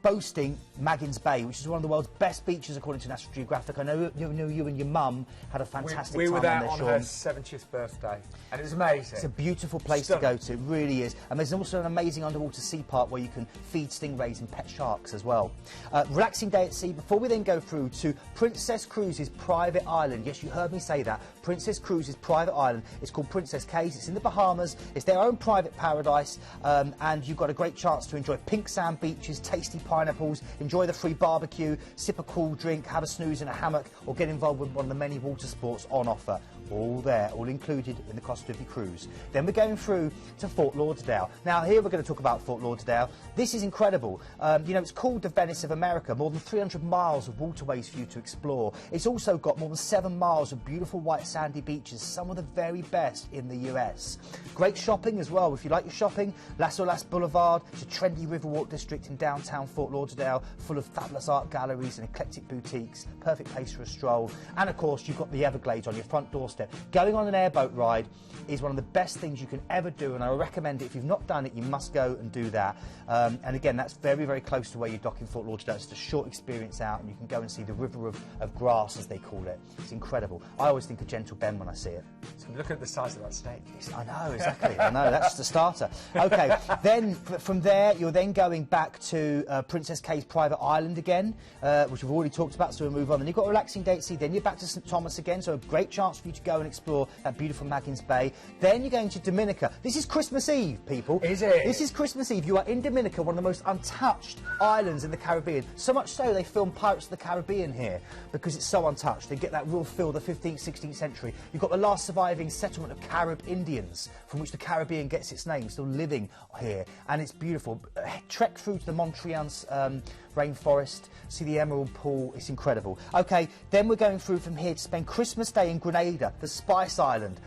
boasting Maggins Bay, which is one of the world's best beaches according to National Geographic. I know you and your mum had a fantastic time on there, Sean. We were there on her 70th birthday, and it was amazing. It's a beautiful place to go to, it really is. And there's also an amazing underwater sea park where you can feed stingrays and pet sharks as well. Relaxing day at sea, before we then go through to Princess Cruises' private island. Yes, you heard me say that. Princess Cruises' private island. It's called Princess Cays. It's in the Bahamas. It's their own private paradise, and you've got a great chance to enjoy pink sand beaches, tasty pineapples, enjoy the free barbecue, sip a cool drink, have a snooze in a hammock, or get involved with one of the many water sports on offer. All there, all included in the cost of your cruise. Then we're going through to Fort Lauderdale. Now, here we're going to talk about Fort Lauderdale. This is incredible. You know, it's called the Venice of America. More than 300 miles of waterways for you to explore. It's also got more than 7 miles of beautiful white sandy beaches, some of the very best in the US. Great shopping as well. If you like your shopping, Las Olas Boulevard. It's a trendy Riverwalk district in downtown Fort Lauderdale, full of fabulous art galleries and eclectic boutiques. Perfect place for a stroll. And of course, you've got the Everglades on your front doorstep doorstep. Going on an airboat ride is one of the best things you can ever do, and I recommend it. If you've not done it, you must go and do that. And again, that's very, very close to where you dock in Fort Lauderdale. It's a short experience out, and you can go and see the river of grass, as they call it. It's incredible. I always think of Gentle Ben when I see it. So look at the size of that steak. I know, exactly. I know, that's the starter. OK, then from there, you're then going back to Princess K's private island again, which we've already talked about, so we'll move on. Then you've got a relaxing day at sea. Then you're back to St Thomas again, so a great chance for you to go and explore that beautiful Maggins Bay. Then you're going to Dominica. This is Christmas Eve, people. Is it? This is Christmas Eve. You are in Dominica, one of the most untouched islands in the Caribbean. So much so they filmed Pirates of the Caribbean here because it's so untouched. They get that real feel of the 15th, 16th century. You've got the last surviving settlement of Carib Indians from which the Caribbean gets its name, still living here. And it's beautiful. Trek through to the Montreans rainforest, see the Emerald Pool. It's incredible. OK, then we're going through from here to spend Christmas Day in Grenada, the Spice Island.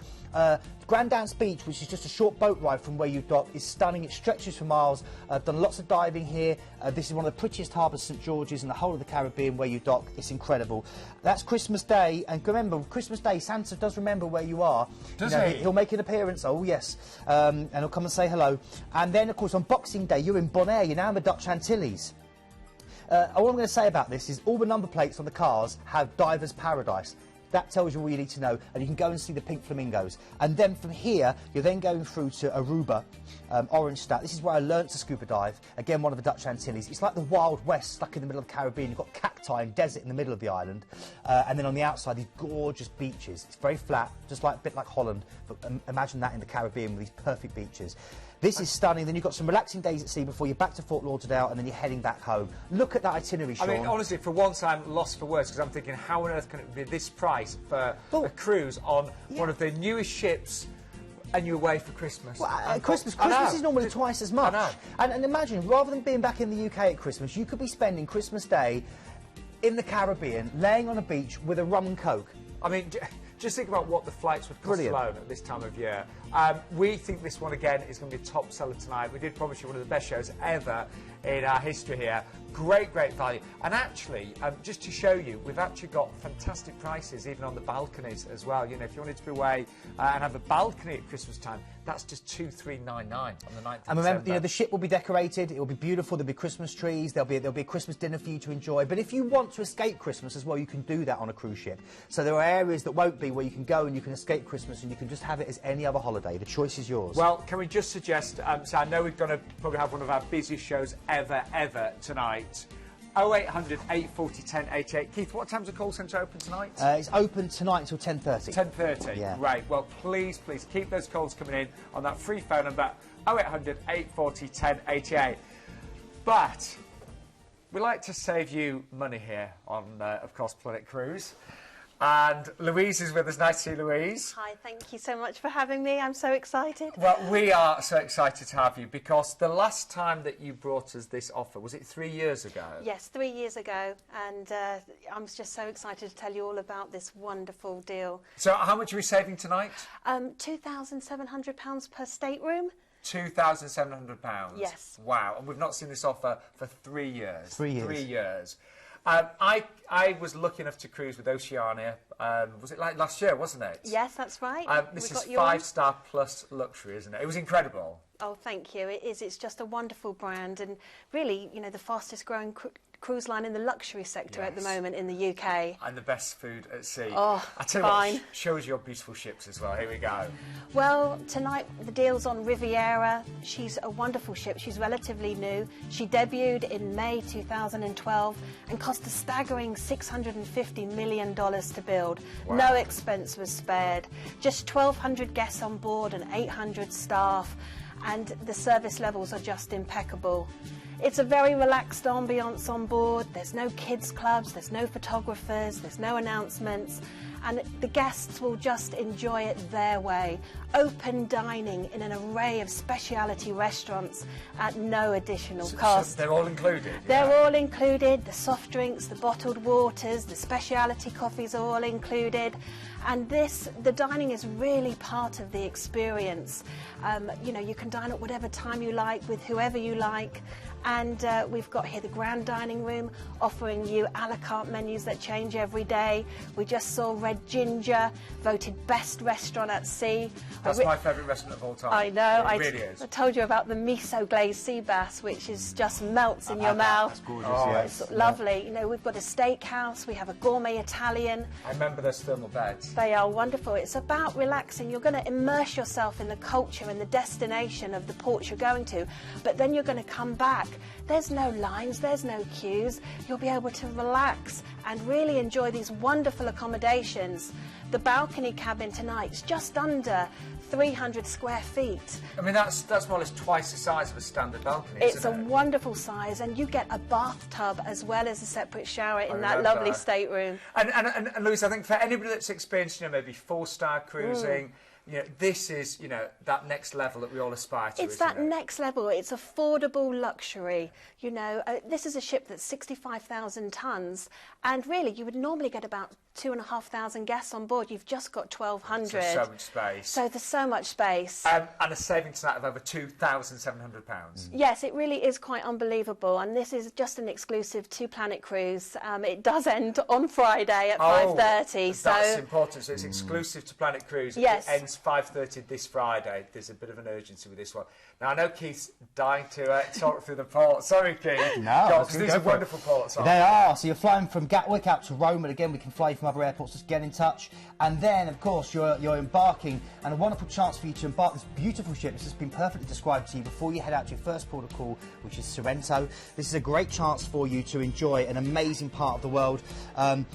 Grand Dance Beach, which is just a short boat ride from where you dock, is stunning. It stretches for miles. I've done lots of diving here. This is one of the prettiest harbours, St George's, in the whole of the Caribbean where you dock. It's incredible. That's Christmas Day, and remember, Christmas Day, Santa does remember where you are. Does he? He'll make an appearance, oh yes, and he'll come and say hello. And then, of course, on Boxing Day, you're in Bonaire, you're now in the Dutch Antilles. All I'm going to say about this is all the number plates on the cars have Diver's Paradise. That tells you all you need to know, and you can go and see the pink flamingos. And then from here, you're then going through to Aruba, Oranjestad. This is where I learnt to scuba dive. Again, one of the Dutch Antilles. It's like the Wild West stuck in the middle of the Caribbean. You've got cacti and desert in the middle of the island. And then on the outside, these gorgeous beaches. It's very flat, just like a bit like Holland. But imagine that in the Caribbean with these perfect beaches. This is stunning. Then you've got some relaxing days at sea before you're back to Fort Lauderdale, and then you're heading back home. Look at that itinerary, Sean. I mean, honestly, for once I'm lost for words, because I'm thinking, how on earth can it be this price for a cruise on one of the newest ships, and you're away for Christmas? Well, Christmas is normally twice as much. I know. And imagine, rather than being back in the UK at Christmas, you could be spending Christmas Day in the Caribbean, laying on a beach with a rum and coke. I mean, just think about what the flights would cost alone at this time of year. We think this one, again, is going to be a top seller tonight. We did promise you one of the best shows ever in our history here. Great, great value. And actually, just to show you, we've actually got fantastic prices even on the balconies as well. You know, if you wanted to be away and have a balcony at Christmas time, that's just $2,399 on the 9th of And remember, December. the ship will be decorated, it will be beautiful, there'll be Christmas trees, there'll be a Christmas dinner for you to enjoy. But if you want to escape Christmas as well, you can do that on a cruise ship. So there are areas that won't be, where you can go and you can escape Christmas and you can just have it as any other holiday. The choice is yours. Well, can we just suggest, so I know we're going to probably have one of our busiest shows ever tonight. 0800 840 1088. Keith, what time's the call centre open tonight? It's open tonight until 10:30. 10:30. Yeah. Right. Well, please keep those calls coming in on that free phone number 0800 840 1088. But we like to save you money here on, of course, Planet Cruise. And Louise is with us. Nice to see you, Louise. Hi, thank you so much for having me. I'm so excited. Well, we are so excited to have you, because the last time that you brought us this offer, was it 3 years ago? Yes, 3 years ago, and I'm just so excited to tell you all about this wonderful deal. So how much are we saving tonight? £2,700 per stateroom. £2,700? Yes. Wow, and we've not seen this offer for 3 years. 3 years. 3 years. I was lucky enough to cruise with Oceania, was it like last year, wasn't it? Yes, that's right. This is 5-star plus luxury, isn't it? It was incredible. Oh, thank you. It is. It's just a wonderful brand, and really, you know, the fastest growing cruise line in the luxury sector at the moment in the UK. And the best food at sea. Oh, I tell you what, shows your beautiful ships as well. Here we go. Well, tonight the deal's on Riviera. She's a wonderful ship. She's relatively new. She debuted in May 2012 and cost a staggering $650 million to build. Wow. No expense was spared. Just 1,200 guests on board and 800 staff, and the service levels are just impeccable. It's a very relaxed ambience on board. There's no kids clubs, there's no photographers, there's no announcements, and the guests will just enjoy it their way. Open dining in an array of specialty restaurants at no additional cost. So they're all included? They're all included. The soft drinks, the bottled waters, the specialty coffees are all included. And the dining is really part of the experience. You know, you can dine at whatever time you like with whoever you like. And we've got here the grand dining room offering you a la carte menus that change every day. We just saw Red Ginger voted best restaurant at sea. That's my favourite restaurant of all time. I know. It really is. I told you about the miso glazed sea bass, which is just melts in your mouth. That's gorgeous. Oh, Yes. It's lovely. You know, we've got a steakhouse. We have a gourmet Italian. I remember those thermal beds. They are wonderful. It's about relaxing. You're going to immerse yourself in the culture and the destination of the ports you're going to, but then you're going to come back. There's no lines, there's no queues. You'll be able to relax and really enjoy these wonderful accommodations. The balcony cabin tonight's just under 300 square feet. I mean, that's more or less twice the size of a standard balcony, It's isn't a it? wonderful size, and you get a bathtub as well as a separate shower in that love lovely that. stateroom. And Louise, I think for anybody that's experienced, you know, maybe 4-star cruising, you know, this is, you know, that next level that we all aspire to. It's isn't that it? next level. It's affordable luxury. You know, this is a ship that's 65,000 tonnes, and really, you would normally get about 2,500 guests on board. You've just got 1,200. So much space. So there's so much space. And a saving tonight of over £2,700. Yes, it really is quite unbelievable, and this is just an exclusive to Planet Cruise. It does end on Friday at 5:30. So that's important. So it's exclusive to Planet Cruise. Yes. It ends 5:30 this Friday. There's a bit of an urgency with this one. Now, I know Keith's dying to talk through the port. Sorry, Keith. No, because these are wonderful ports, aren't They are. So you're flying from Gatwick out to Rome, and again, we can fly you from other airports. Just get in touch, and then, of course, you're embarking, and a wonderful chance for you to embark this beautiful ship. This has been perfectly described to you before you head out to your first port of call, which is Sorrento. This is a great chance for you to enjoy an amazing part of the world.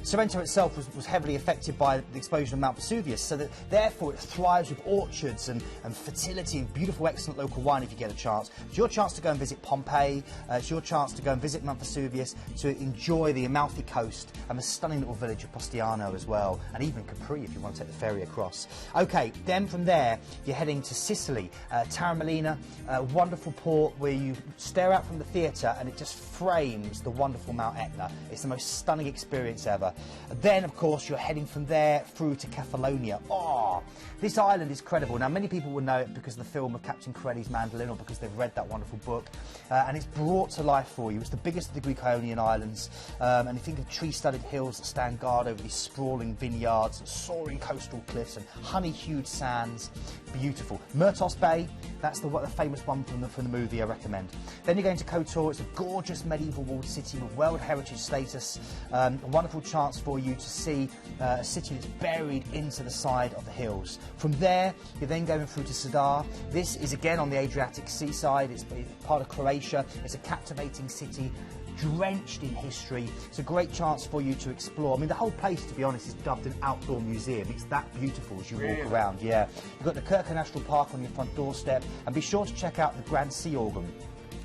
Sorrento itself was heavily affected by the explosion of Mount Vesuvius, so that therefore it thrives with orchards and fertility and beautiful, excellent local wine if you get a chance. It's your chance to go and visit Pompeii. It's your chance to go and visit Mount Vesuvius, to enjoy the Amalfi Coast and the stunning little village of Postiano as well, and even Capri if you want to take the ferry across. Okay, then from there you're heading to Sicily, Taormina, a wonderful port where you stare out from the theatre and it just frames the wonderful Mount Etna. It's the most stunning experience ever. Then, of course, you're heading from there through to Kefalonia. Oh, this island is credible. Now, many people will know it because of the film of Captain Corelli's Mandolin, or because they've read that wonderful book, and it's brought to life for you. It's the biggest of the Greek Ionian Islands, and you think of tree-studded hills that stand guard over these sprawling vineyards and soaring coastal cliffs and honey-hued sands. Beautiful. Myrtos Bay, that's the famous one from the movie I recommend. Then you're going to Kotor. It's a gorgeous medieval walled city with World Heritage status. A wonderful chance for you to see a city that's buried into the side of the hills. From there, you're then going through to Sadar. This is again on the Adriatic seaside. It's part of Croatia. It's a captivating city, drenched in history. It's a great chance for you to explore. I mean, the whole place, to be honest, is dubbed an outdoor museum. It's that beautiful as you walk around, yeah. You've got the Kirka National Park on your front doorstep, and be sure to check out the Grand Sea Organ,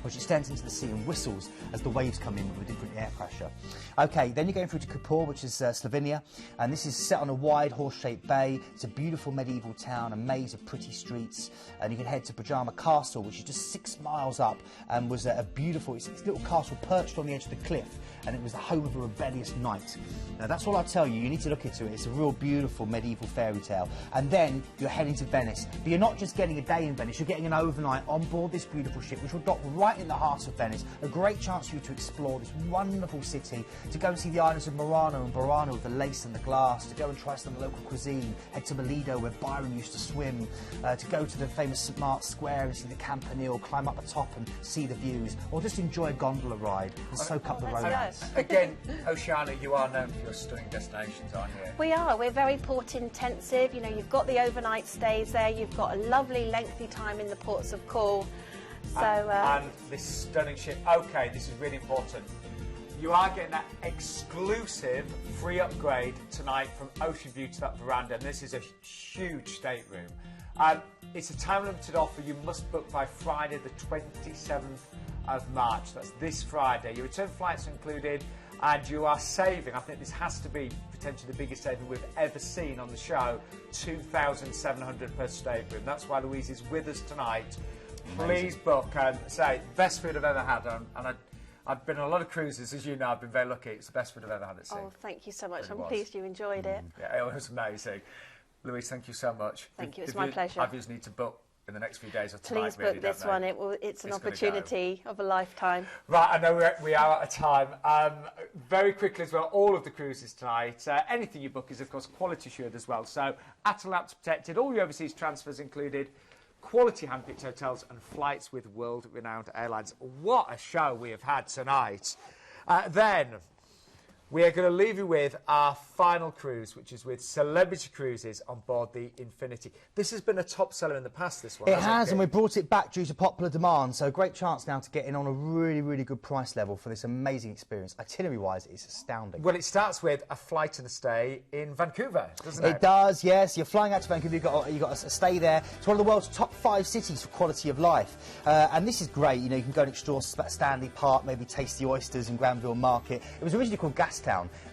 which extends into the sea and whistles as the waves come in with a different air pressure. Okay, then you're going through to Koper, which is Slovenia, and this is set on a wide horse-shaped bay. It's a beautiful medieval town, a maze of pretty streets, and you can head to Brajama Castle, which is just 6 miles up, and was a beautiful, it's a little castle perched on the edge of the cliff, and it was the home of a rebellious knight. Now, that's all I'll tell you. You need to look into it. It's a real beautiful medieval fairy tale. And then you're heading to Venice. But you're not just getting a day in Venice, you're getting an overnight on board this beautiful ship, which will dock right in the heart of Venice. A great chance for you to explore this wonderful city, to go and see the islands of Murano and Burano with the lace and the glass, to go and try some local cuisine, head to Melido where Byron used to swim, to go to the famous St Mark's Square and see the Campanile, climb up the top and see the views, or just enjoy a gondola ride and soak up the romance. Again, Oceania, you are known for your stunning destinations, aren't you? We are. We're very port intensive. You know, you've got the overnight stays there. You've got a lovely lengthy time in the ports of call. So, and this stunning ship. Okay, this is really important. You are getting that exclusive free upgrade tonight from Ocean View to that veranda, and this is a huge stateroom. It's a time-limited offer. You must book by Friday the 27th of March. That's this Friday. Your return flights are included, and you are saving, I think this has to be potentially the biggest saving we've ever seen on the show, $2,700 per stateroom. That's why Louise is with us tonight. Please book and say, best food I've ever had, and I've been on a lot of cruises, as you know. I've been very lucky. It's the best food I've ever had at sea. Oh, thank you so much. Really I'm was. pleased you enjoyed it. Yeah, it was amazing. Louise, thank you so much. Thank you. It's my pleasure. I just need to book in the next few days or tonight. Please book really, this one. It's an opportunity of a lifetime. Right, I know we are out of time. Very quickly as well, all of the cruises tonight, anything you book is, of course, quality assured as well. So, ATLAP's protected, all your overseas transfers included, quality hand-picked hotels and flights with world-renowned airlines. What a show we have had tonight. Then, we are going to leave you with our final cruise, which is with Celebrity Cruises on board the Infinity. This has been a top seller in the past, this one. It has, and we brought it back due to popular demand, so great chance now to get in on a really, really good price level for this amazing experience. Itinerary-wise, it's astounding. Well, it starts with a flight and a stay in Vancouver, doesn't it? It does, yes. You're flying out to Vancouver, you've got a stay there. It's one of the world's top 5 cities for quality of life. And this is great, you know, you can go and explore Stanley Park, maybe taste the oysters in Granville Market. It was originally called Gastown,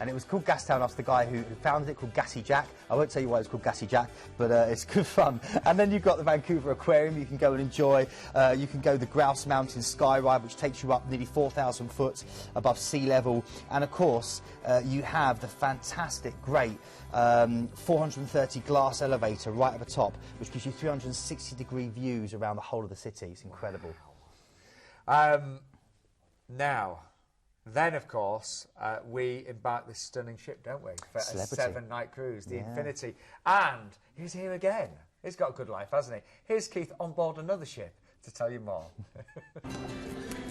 and it was called Gastown after the guy who founded it, called Gassy Jack. I won't tell you why it's called Gassy Jack, but it's good fun. And then you've got the Vancouver Aquarium you can go and enjoy. You can go the Grouse Mountain Sky Ride, which takes you up nearly 4,000 foot above sea level. And of course, you have the fantastic, great 430 glass elevator right at the top, which gives you 360-degree views around the whole of the city. It's incredible. Now, then, of course, we embark this stunning ship, don't we, for Celebrity. a 7-night cruise, the Infinity. And he's here again. He's got a good life, hasn't he? Here's Keith on board another ship to tell you more.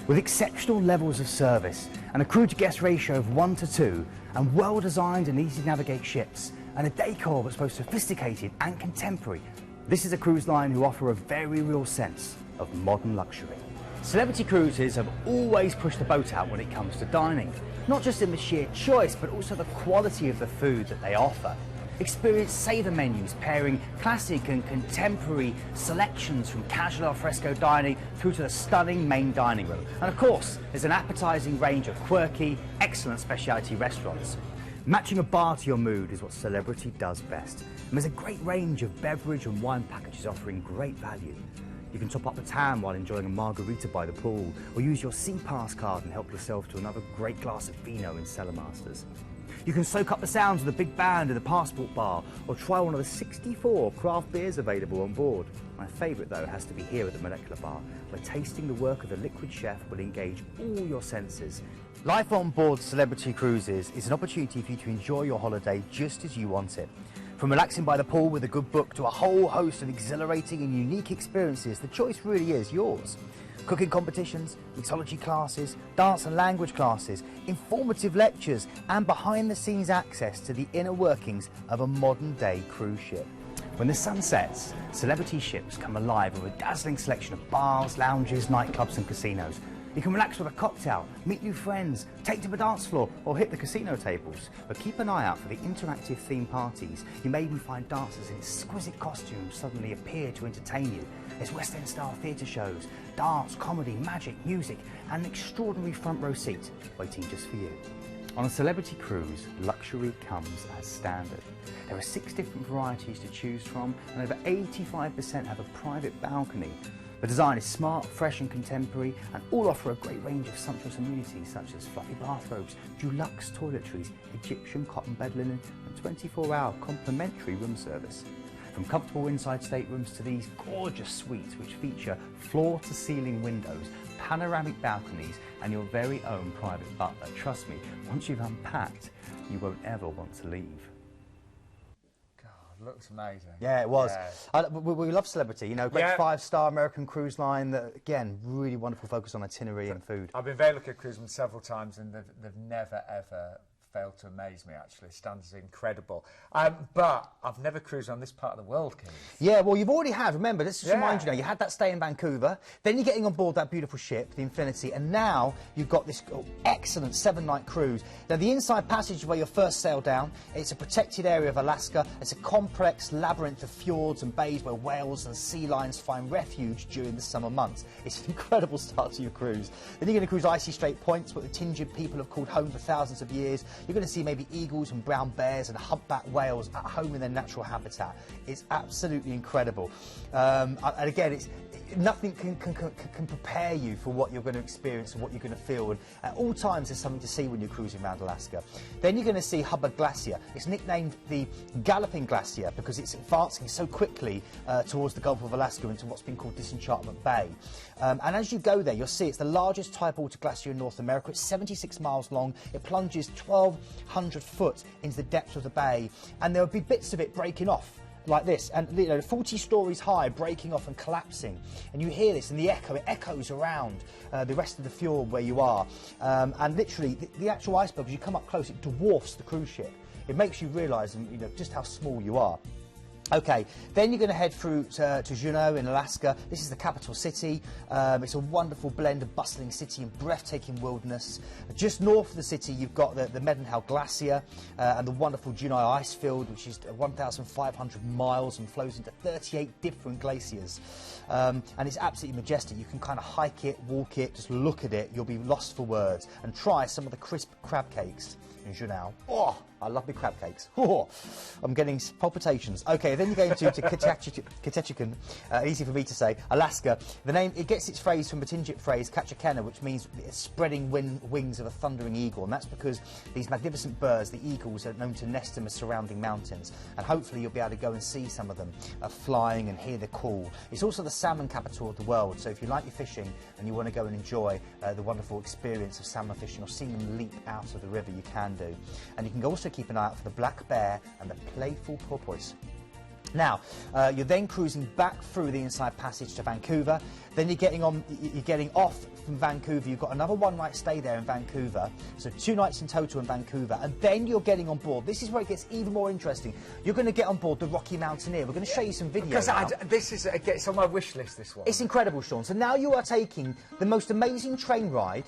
With exceptional levels of service, and a crew-to-guest ratio of 1 to 2, and well-designed and easy-to-navigate ships, and a decor that's both sophisticated and contemporary, this is a cruise line who offer a very real sense of modern luxury. Celebrity Cruises have always pushed the boat out when it comes to dining, not just in the sheer choice, but also the quality of the food that they offer. Experience saver menus pairing classic and contemporary selections from casual alfresco dining through to the stunning main dining room. And of course, there's an appetizing range of quirky, excellent specialty restaurants. Matching a bar to your mood is what Celebrity does best. And there's a great range of beverage and wine packages offering great value. You can top up the tan while enjoying a margarita by the pool, or use your Sea Pass card and help yourself to another great glass of vino in Cellar Masters. You can soak up the sounds of the big band in the Passport Bar, or try one of the 64 craft beers available on board. My favourite, though, has to be here at the Molecular Bar, where tasting the work of the liquid chef will engage all your senses. Life on board Celebrity Cruises is an opportunity for you to enjoy your holiday just as you want it. From relaxing by the pool with a good book to a whole host of exhilarating and unique experiences, the choice really is yours. Cooking competitions, mixology classes, dance and language classes, informative lectures, and behind-the-scenes access to the inner workings of a modern-day cruise ship. When the sun sets, Celebrity ships come alive with a dazzling selection of bars, lounges, nightclubs and casinos. You can relax with a cocktail, meet new friends, take to the dance floor or hit the casino tables. But keep an eye out for the interactive theme parties. You may even find dancers in exquisite costumes suddenly appear to entertain you. There's West End style theatre shows, dance, comedy, magic, music and an extraordinary front row seat waiting just for you. On a Celebrity cruise, luxury comes as standard. There are 6 different varieties to choose from and over 85% have a private balcony. The design is smart, fresh and contemporary, and all offer a great range of sumptuous amenities such as fluffy bathrobes, deluxe toiletries, Egyptian cotton bed linen and 24-hour complimentary room service. From comfortable inside staterooms to these gorgeous suites which feature floor-to-ceiling windows, panoramic balconies and your very own private butler. Trust me, once you've unpacked, you won't ever want to leave. Looks amazing. Yeah, it was. Yeah. We love Celebrity, you know, great 5-star American cruise line that, again, really wonderful focus on itinerary and food. I've been very lucky at cruising several times and they've never, ever failed to amaze me, actually. Standards are incredible. But I've never cruised on this part of the world, Keith. Yeah, well, you've already had, remember, let's just remind you now, you had that stay in Vancouver, then you're getting on board that beautiful ship, the Infinity, and now you've got this excellent 7-night cruise. Now, the inside passage where you first sail down, it's a protected area of Alaska. It's a complex labyrinth of fjords and bays where whales and sea lions find refuge during the summer months. It's an incredible start to your cruise. Then you're going to cruise icy Strait Points, what the Tingid people have called home for thousands of years. You're going to see maybe eagles and brown bears and humpback whales at home in their natural habitat. It's absolutely incredible. And again, nothing can prepare you for what you're going to experience and what you're going to feel. And at all times, there's something to see when you're cruising around Alaska. Then you're going to see Hubbard Glacier. It's nicknamed the Galloping Glacier because it's advancing so quickly towards the Gulf of Alaska into what's been called Disenchantment Bay. And as you go there, you'll see it's the largest type-water glacier in North America. It's 76 miles long. It plunges 1,200 foot into the depths of the bay, and there will be bits of it breaking off like this, and 40 stories high, breaking off and collapsing. And you hear this, and it echoes around the rest of the fjord where you are. And literally, the actual iceberg, as you come up close, it dwarfs the cruise ship. It makes you realise, just how small you are. Okay, then you're going to head through to Juneau in Alaska. This is the capital city. It's a wonderful blend of bustling city and breathtaking wilderness. Just north of the city, you've got the Mendenhall Glacier and the wonderful Juneau ice field, which is 1,500 miles and flows into 38 different glaciers. And it's absolutely majestic. You can kind of hike it, walk it, just look at it. You'll be lost for words. And try some of the crisp crab cakes in Juneau. Oh, I love my crab cakes. Oh, I'm getting palpitations. Okay, then you go into Ketchikan, easy for me to say, Alaska. The name, it gets its phrase from the Tlingit phrase Ketchikan, which means spreading wings of a thundering eagle, and that's because these magnificent birds, the eagles, are known to nest in the surrounding mountains, and hopefully you'll be able to go and see some of them flying and hear the call. It's also the salmon capital of the world, so if you like your fishing and you want to go and enjoy the wonderful experience of salmon fishing or seeing them leap out of the river, you can do. And you can also keep an eye out for the black bear and the playful porpoise. Now, you're then cruising back through the Inside Passage to Vancouver. Then you're getting off from Vancouver. You've got another one-night stay there in Vancouver. So 2 nights in total in Vancouver. And then you're getting on board. This is where it gets even more interesting. You're going to get on board the Rocky Mountaineer. We're going to show you some videos. Because it's on my wish list, this one. It's incredible, Sean. So now you are taking the most amazing train ride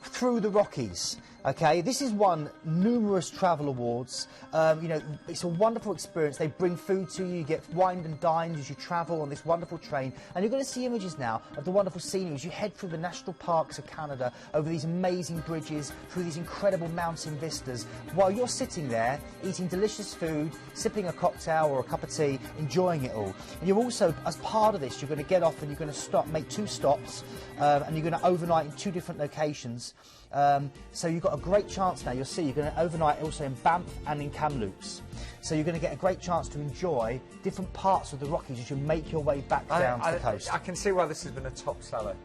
through the Rockies. Okay, this has won numerous travel awards. It's a wonderful experience. They bring food to you. You get wined and dined as you travel on this wonderful train. And you're going to see images now of the wonderful scenery as you head through the national parks of Canada, over these amazing bridges, through these incredible mountain vistas, while you're sitting there eating delicious food, sipping a cocktail or a cup of tea, enjoying it all. And you're also, as part of this, you're going to get off and you're going to make 2 stops, and you're going to overnight in 2 different locations. So you've got a great chance now. You'll see you're going to overnight also in Banff and in Kamloops. So you're going to get a great chance to enjoy different parts of the Rockies as you make your way back down to the coast. I can see why this has been a top seller.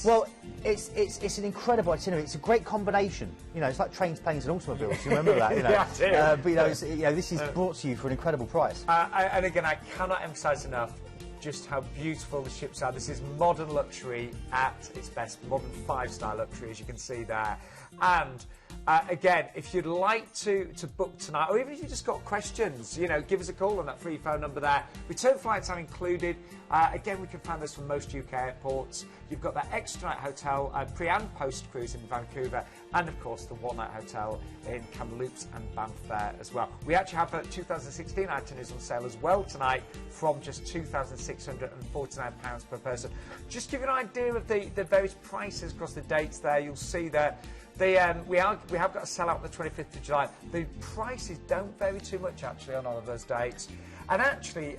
Well, it's an incredible itinerary. It's a great combination. It's like trains, planes, and automobiles. You remember that? Yeah, I do. But this is brought to you for an incredible price. And again, I cannot emphasise enough just how beautiful the ships are. This is modern luxury at its best, modern 5-star luxury, as you can see there. And again, if you'd like to book tonight, or even if you've just got questions, give us a call on that free phone number there. Return flights are included. Again, we can find this from most UK airports. You've got that extra night hotel, pre and post cruise in Vancouver, and of course the one-night hotel in Kamloops and Banff there as well. We actually have 2016 itineraries on sale as well tonight from just £2,649 per person. Just to give you an idea of the various prices across the dates there, you'll see that we have got a sell out on the 25th of July. The prices don't vary too much actually on all of those dates. And actually,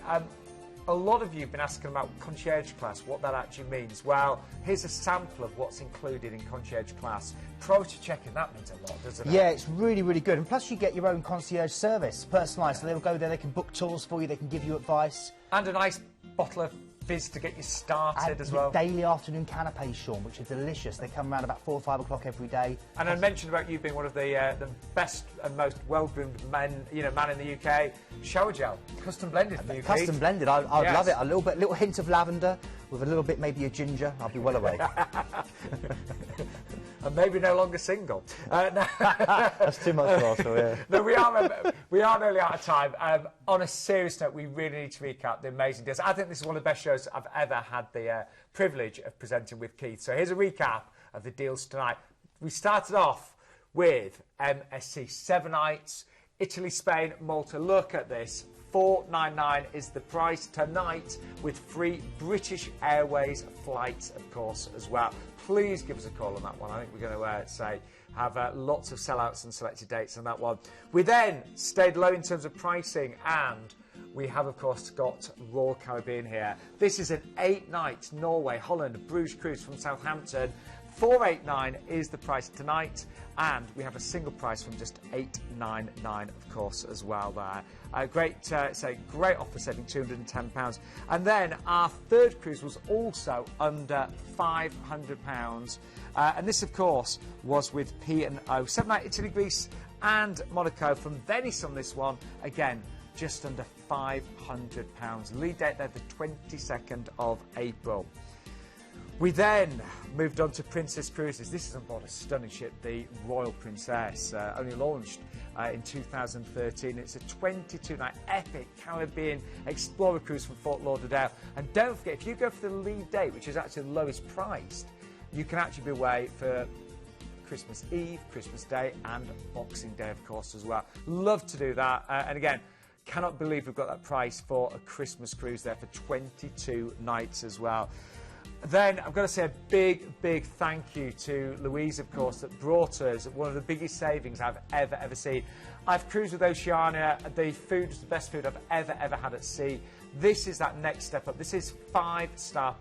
a lot of you have been asking about concierge class, what that actually means. Well, here's a sample of what's included in concierge class. Priority checking, that means a lot, doesn't it? Yeah, it's really, really good. And plus you get your own concierge service, personalised. So they'll go there, they can book tours for you, they can give you advice. And a nice bottle of fizz to get you started as well. Daily afternoon canapés, Sean, which are delicious. They come around about 4 or 5 o'clock every day. And I mentioned about you being one of the best and most well-groomed man in the UK. Shower gel, custom blended for you, Custom Keith. blended, I'd love it. A little hint of lavender with a little bit maybe a ginger. I'll be well away. And maybe no longer single. That's too much for us, yeah. No, we are nearly out of time. On a serious note, we really need to recap the amazing deals. I think this is one of the best shows I've ever had the privilege of presenting with Keith. So here's a recap of the deals tonight. We started off with MSC 7 nights, Italy, Spain, Malta. Look at this. $499 is the price tonight, with free British Airways flights, of course, as well. Please give us a call on that one. I think we're going to say have lots of sellouts and selected dates on that one. We then stayed low in terms of pricing, and we have, of course, got Royal Caribbean here. This is an 8-night Norway, Holland, Bruges cruise from Southampton. 489 is the price tonight, and we have a single price from just 899, of course, as well there. Great offer, saving £210. And then our third cruise was also under £500. And this, of course, was with P&O. 7-night Italy, Greece and Monaco from Venice on this one. Again, just under £500. Lead date there, the 22nd of April. We then moved on to Princess Cruises. This is on board a stunning ship, the Royal Princess, only launched in 2013. It's a 22-night epic Caribbean Explorer cruise from Fort Lauderdale. And don't forget, if you go for the lead date, which is actually the lowest priced, you can actually be away for Christmas Eve, Christmas Day and Boxing Day, of course, as well. Love to do that. And again, cannot believe we've got that price for a Christmas cruise there for 22 nights as well. Then I've got to say a big thank you to Louise, of course, that brought us one of the biggest savings I've ever seen. I've cruised with Oceania. The food was the best food I've ever had at sea. This is that next step up. This is 5-star